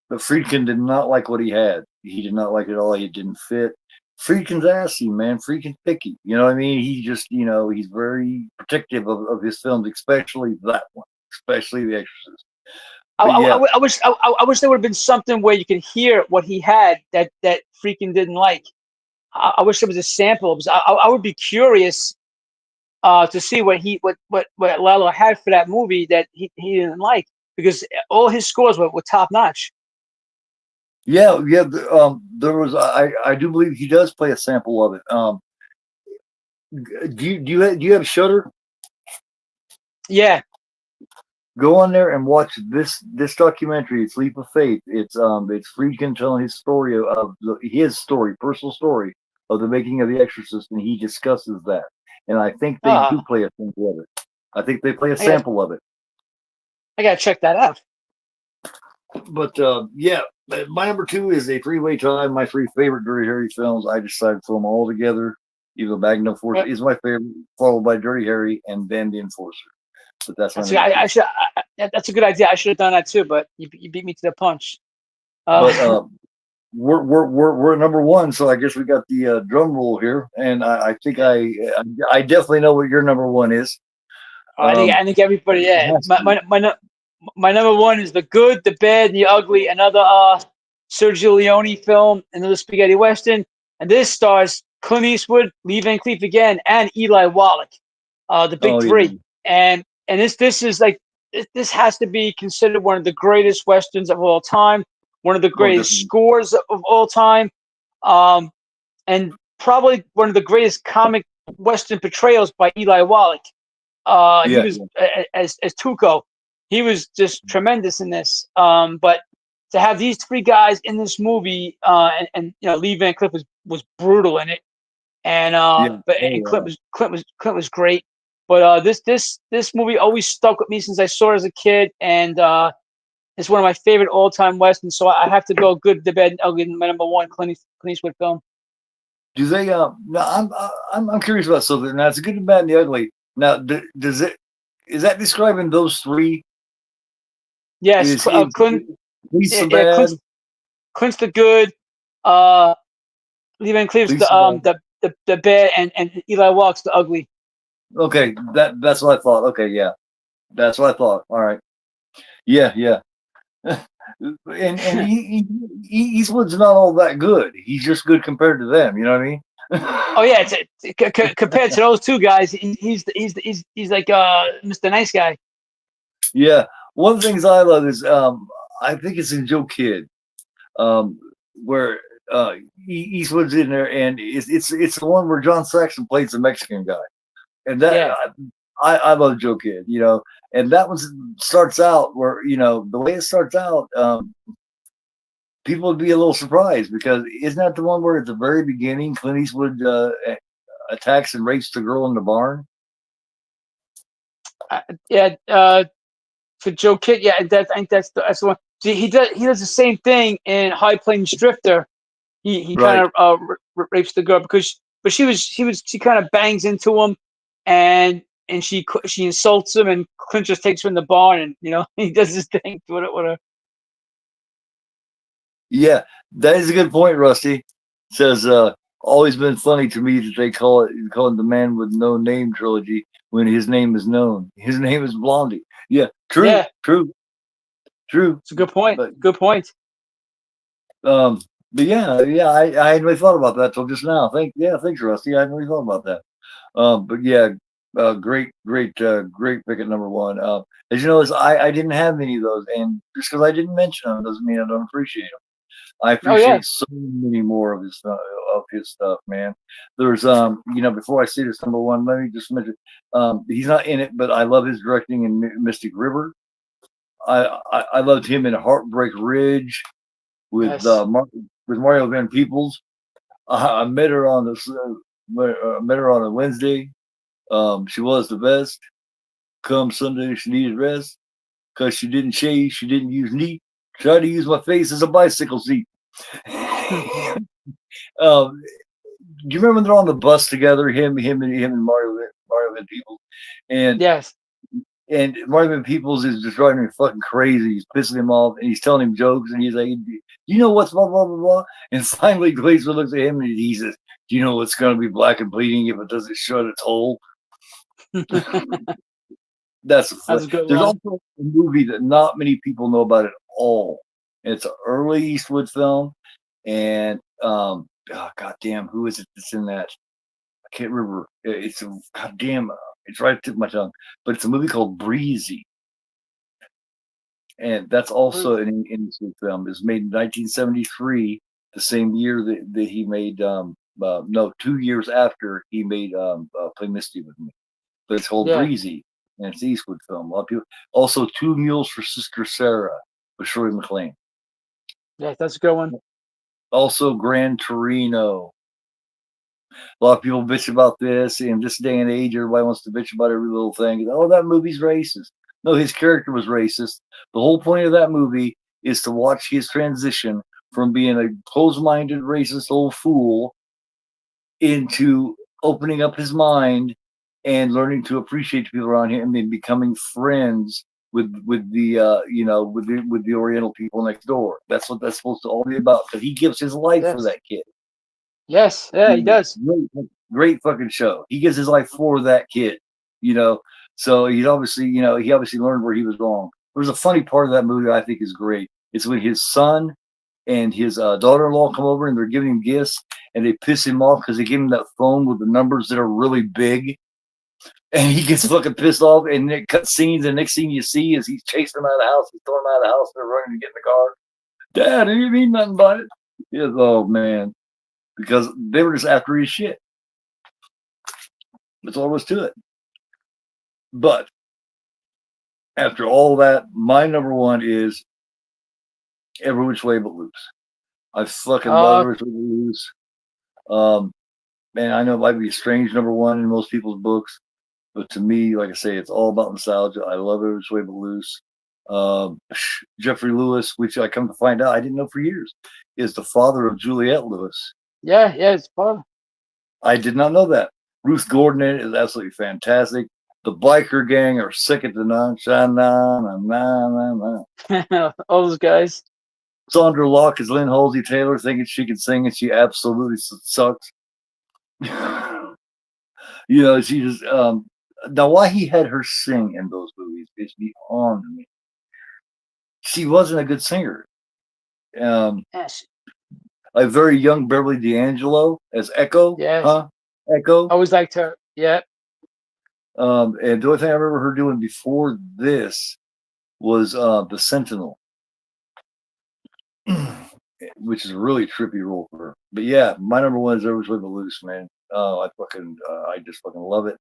but Friedkin did not like what he had. He did not like it at all. It didn't fit. Friedkin's assy, man. Friedkin's picky. You know what I mean? He just, he's very protective of his films, especially that one, especially The Exorcist. But yeah, I wish there would have been something where you could hear what he had that freaking didn't like. I wish there was a sample. Because I would be curious to see what Lalo had for that movie that he didn't like because all his scores were top notch. yeah. There was. I do believe he does play a sample of it. Do you have Shutter? Yeah. Go on there and watch this documentary. It's Leap of Faith. It's Friedkin telling his story of his story, personal story of the making of The Exorcist, and he discusses that. And I think they do Uh, play a sample of it. I think they play a I got sample of it. I got to check that out. But yeah, my number two is a three-way tie. My three favorite Dirty Harry films. I decided to throw them all together. Even though Magnum Force But is my favorite, followed by Dirty Harry and then the Enforcer. But that's my that's number two. that's a good idea. I should have done that too, but you beat me to the punch. But Uh, we're at number one, so I guess we got the drum roll here, and I think I definitely know what your number one is. I think everybody. It Yeah, has to be. my number one is The Good, the Bad, and the Ugly. Another Sergio Leone film, another spaghetti western, and this stars Clint Eastwood, Lee Van Cleef again, and Eli Wallach, the big Oh yeah, three. And this is like this has to be considered one of the greatest westerns of all time, one of the oh greatest definitely. scores of all time, um, and probably one of the greatest comic western portrayals by Eli Wallach. He Yeah, was yeah, as Tuco. He was just tremendous in this. But to have these three guys in this movie, and you know Lee Van Cleef was brutal in it, and yeah. Oh Clint was great. But this movie always stuck with me since I saw it as a kid, and it's one of my favorite all time westerns. So I have to go Good, the Bad, and Ugly, my number one Clint Eastwood film. do they? No, I'm curious about something. Now, it's a good, the bad, and the ugly. Now, does it? Is that describing those three? Yes, Is it Lisa bad? Clint's the good. Uh, Lee Van Cleef's Lisa bad. the bad, and Eli Wallach's the ugly. Okay, that's what I thought. Okay, yeah, that's what I thought. All right, yeah, yeah. And Eastwood's not all that good. He's just good compared to them. You know what I mean? Oh yeah, compared to those two guys, he's like Mr. Nice Guy. Yeah. One of the things I love is I think it's in Joe Kidd, where Eastwood's in there, and it's the one where John Saxon plays the Mexican guy, and that Yeah, I love Joe Kidd, and that one starts out where the way it starts out, people would be a little surprised because isn't that the one where at the very beginning Clint Eastwood attacks and rapes the girl in the barn? yeah. For Joe Kidd, yeah, I think that's the one. See, he does the same thing in High Plains Drifter. He kind Right. of rapes the girl because but she kind of bangs into him and she insults him and Clint just takes her in the barn and he does his thing with her. Yeah, that is a good point, Rusty. Says always been funny to me that they call it the Man with No Name trilogy when his name is known. His name is Blondie. Yeah, true, Yeah, true, true. it's a good point. But Good point. um, but yeah, I hadn't really thought about that till just now. Thanks, Rusty. I hadn't really thought about that. But yeah, great pick at number one. As you know, I didn't have any of those, and just because I didn't mention them doesn't mean I don't appreciate them. I Oh yeah. appreciate so many more of his stuff, man. There's before I say this number one, let me just mention he's not in it, but I love his directing in Mystic River. I loved him in Heartbreak Ridge with Yes. with Mario Van Peebles. I met her on met her on a Wednesday. She was the best. Come Sunday, she needed rest because she didn't shave, she didn't use neat. Tried to use my face as a bicycle seat. um, do you remember when they're on the bus together? Him and Mario Van Peebles, and Yes. Mario Van Peebles is just driving me fucking crazy. He's pissing him off, and he's telling him jokes, and he's like, "You know what's blah blah blah blah." And finally, Glazer looks at him and he says, "Do you know what's going to be black and bleeding if it doesn't shut its hole?" That's That's a good there's one. also a movie that not many people know about at all. It's an early Eastwood film, and goddamn, who is it that's in that? I can't remember. It's a goddamn. It's right at the tip of my tongue, but it's a movie called Breezy, and that's also an Eastwood film. It's made in 1973, the same year that he made. No, 2 years after he made Play Misty with Me. But it's called Yeah. Breezy, and it's an Eastwood film. A lot of people also Two Mules for Sister Sarah with Shirley MacLaine. Yeah, that's a good one. Also Gran Torino. A lot of people bitch about this in this day and age. Everybody wants to bitch about every little thing. Oh, that movie's racist. No, his character was racist. The whole point of that movie is to watch his transition from being a closed-minded, racist old fool into opening up his mind and learning to appreciate the people around him, and then becoming friends with the with the Oriental people next door. That's what that's supposed to all be about. Because he gives his life for Yes. that kid. Yes. Yeah, he does. Great fucking show. He gives his life for that kid. You know, so he obviously learned where he was wrong. There's a funny part of that movie I think is great. It's when his son and his daughter-in-law come over and they're giving him gifts, and they piss him off because they give him that phone with the numbers that are really big, and he gets fucking pissed off, and it cuts scenes, and next thing you see is he's chasing them out of the house, he's throwing them out of the house, they're running to get in the car. Dad, I didn't mean nothing by it. Yes, oh man, because they were just after his shit. That's all there was to it. But after all that, my number one is Every Which Way But Loose. I fucking love Every Which Way But Loose. Man, I know it might be a strange number one in most people's books, but to me, like I say, it's all about nostalgia. I love Every Which Way But Loose. Jeffrey Lewis, which I come to find out I didn't know for years, is the father of Juliette Lewis. Yeah, it's fun. I did not know that. Ruth Gordon in it is absolutely fantastic. The biker gang are second to none. All those guys. Sandra Locke is Lynn Halsey Taylor, thinking she can sing, and she absolutely sucks. She just now why he had her sing in those movies is beyond me. She wasn't a good singer. Yes. A very young Beverly D'Angelo as Echo. Yes. Huh? Echo. I always liked her. Yeah. And the only thing I remember her doing before this was the Sentinel, which is a really trippy role for her. But yeah, my number one is Every Which Way But Loose, man. I just fucking love it.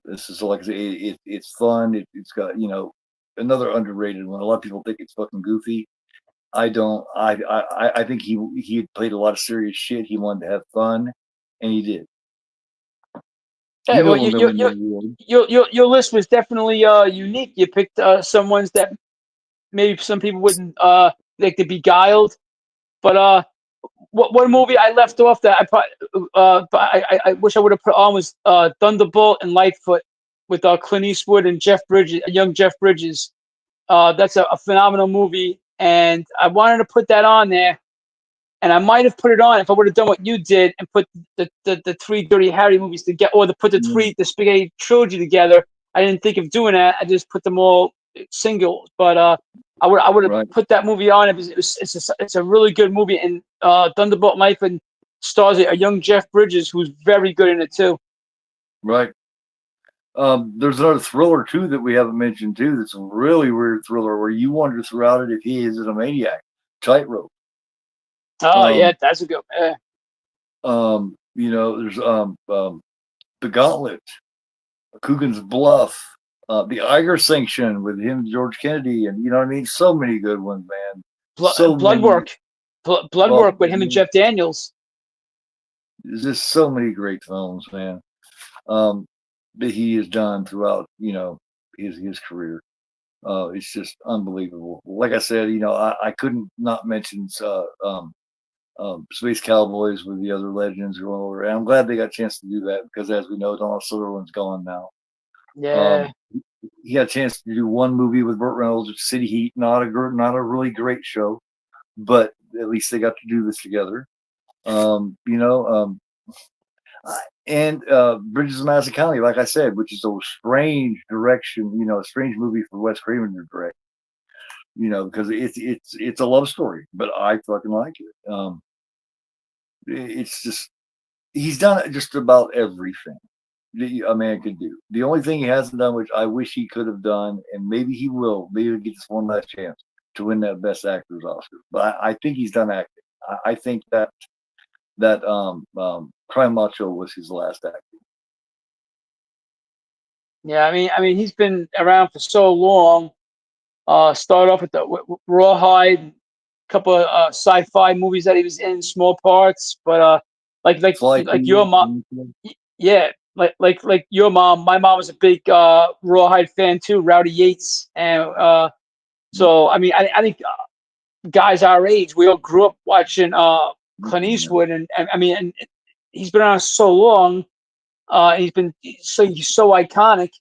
This is like I say, it's fun. It's got another underrated one. A lot of people think it's fucking goofy. I don't. I think he had played a lot of serious shit. He wanted to have fun, and he did. Yeah, well, your list was definitely unique. You picked some ones that maybe some people wouldn't like to Beguiled, but one movie I left off that I wish I would have put on was Thunderbolt and Lightfoot with Clint Eastwood and Jeff Bridges, young Jeff Bridges. That's a phenomenal movie, and I wanted to put that on there. And I might have put it on if I would have done what you did and put the three Dirty Harry movies together, or put the spaghetti trilogy together. I didn't think of doing that. I just put them all single. But I would have put that movie on. It's a really good movie, and Thunderbolt Life and stars a young Jeff Bridges who's very good in it too. Right. There's another thriller too that we haven't mentioned too. That's a really weird thriller where you wonder throughout it if he is a maniac. Tightrope. Oh yeah, that's a good. There's The Gauntlet, Coogan's Bluff, The Iger Sanction with him, George Kennedy, and you know what I mean. So many good ones, man. Blood Work with him and Jeff Daniels. There's just so many great films, man. That he has done throughout, his career. It's just unbelievable. Like I said, I couldn't not mention Space Cowboys with the other legends going over. And I'm glad they got a chance to do that because, as we know, Donald Sutherland's gone now. Yeah. He had a chance to do one movie with Burt Reynolds, City Heat. Not a really great show, but at least they got to do this together. And Bridges of Madison County, like I said, which is a strange direction, a strange movie for Wes Craven to direct. Because it's a love story, but I fucking like it. It's just he's done just about everything that a man could do. The only thing he hasn't done, which I wish he could have done, and maybe he will, maybe he'll get this one last chance to win that Best Actor's Oscar. But I think he's done acting. I think that Crime Macho was his last acting. Yeah, I mean, he's been around for so long. Started off with the Rawhide, a couple of sci-fi movies that he was in, small parts. But like your mom, yeah, like your mom. My mom was a big Rawhide fan too, Rowdy Yates, and so I mean, I think guys our age, we all grew up watching Clint Yeah. Eastwood, and I mean, and he's been on so long. He's so iconic,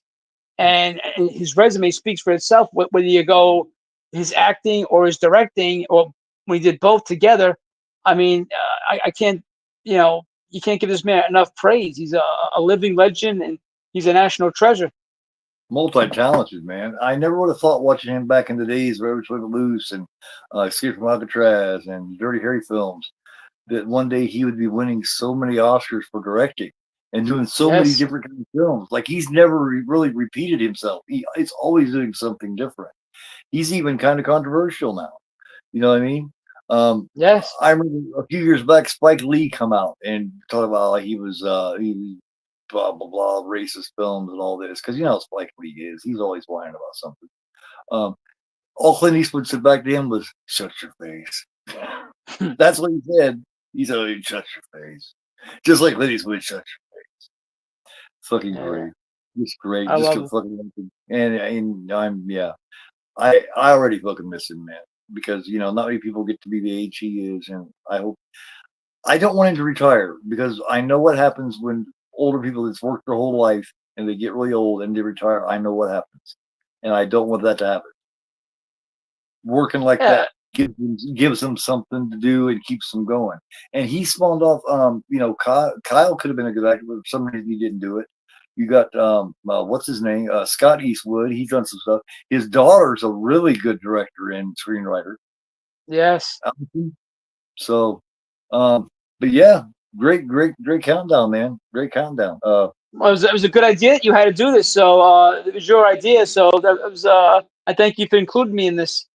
and his resume speaks for itself. Whether you go his acting or his directing, or when he did both together, I mean, I can't, you can't give this man enough praise. He's a living legend, and he's a national treasure. Multi-talented, man. I never would have thought watching him back in the days of Every Swing Loose and Escape from Alcatraz and Dirty Harry films that one day he would be winning so many Oscars for directing and doing so many Yes, different kinds of films. Like he's never really repeated himself. He's always doing something different. He's even kind of controversial now. You know what I mean? Um, yes, I remember a few years back, Spike Lee come out and talk about like he blah blah blah racist films and all this because you know how Spike Lee is. He's always whining about something. Um, all Clint Eastwood said back to him was "Shut your face." That's what he said. He said, oh, "Shut your face," just like Clint Eastwood. Shut your face. Fucking yeah, great. Just great. I Just love to it. fucking and I'm yeah. I already fucking miss him, man. Because you know, not many people get to be the age he is, and I don't want him to retire because I know what happens when older people that's worked their whole life and they get really old and they retire. I know what happens, and I don't want that to happen. Working like Yeah, that gives them something to do and keeps them going. And he spawned off. You know, Kyle could have been a good actor, but for some reason he didn't do it. You got what's his name? Scott Eastwood. He's done some stuff. His daughter's a really good director and screenwriter. yes. So, um, but yeah, great countdown, man. Great countdown. Well, it was a good idea that you had to do this. So it was your idea. So that was. I thank you for including me in this.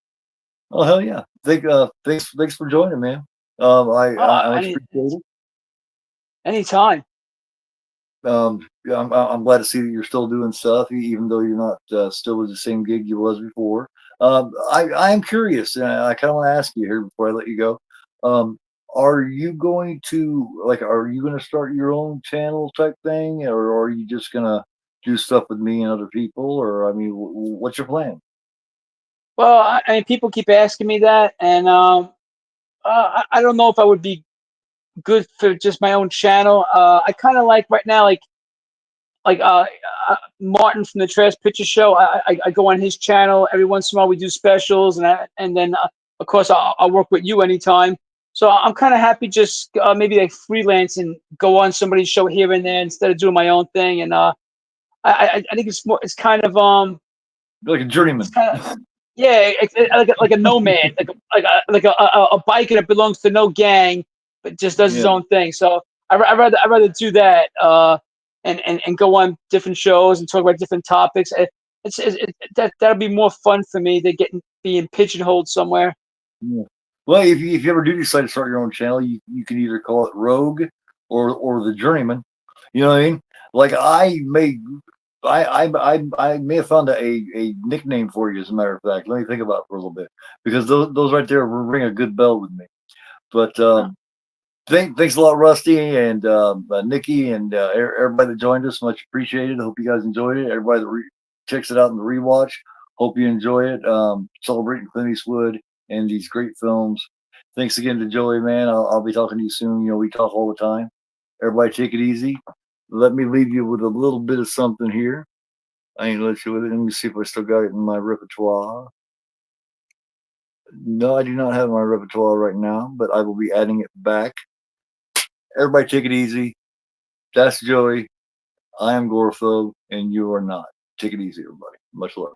Oh hell yeah! Thanks for joining, man. I much appreciate it. Anytime. Yeah, I'm glad to see that you're still doing stuff, even though you're not still with the same gig you was before. I am curious, and I kind of want to ask you here before I let you go. Um, are you going to Are you going to start your own channel type thing, or are you just gonna do stuff with me and other people? Or I mean, what's your plan? Well, I mean, people keep asking me that, and I don't know if I would be good for just my own channel. I kind of like right now, like Martin from the Trash Picture Show. I go on his channel every once in a while. We do specials, and then of course I'll work with you anytime. So I'm kind of happy just maybe like freelance and go on somebody's show here and there instead of doing my own thing. And I think it's more, it's kind of Like a it's journeyman. kind of, yeah, like a nomad, like a biker that belongs to no gang, but just does his Yeah. own thing. So I rather do that, and go on different shows and talk about different topics. That'll be more fun for me than being pigeonholed somewhere. Yeah. Well, if you ever do decide to start your own channel, you can either call it Rogue or the Journeyman. You know what I mean? Like I may have found a nickname for you. As a matter of fact, let me think about it for a little bit because those right there will ring a good bell with me. But Uh, thanks a lot, Rusty and Nikki and everybody that joined us. Much appreciated. Hope you guys enjoyed it. Everybody that checks it out in the rewatch. Hope you enjoy it. Celebrating Clint Eastwood and these great films. Thanks again to Joey, man. I'll be talking to you soon. You know, we talk all the time. Everybody take it easy. Let me leave you with a little bit of something here. I ain't let you with it. Let me see if I still got it in my repertoire. No, I do not have my repertoire right now, but I will be adding it back. Everybody take it easy. That's Joey. I am Gorfo, and you are not. Take it easy, everybody. Much love.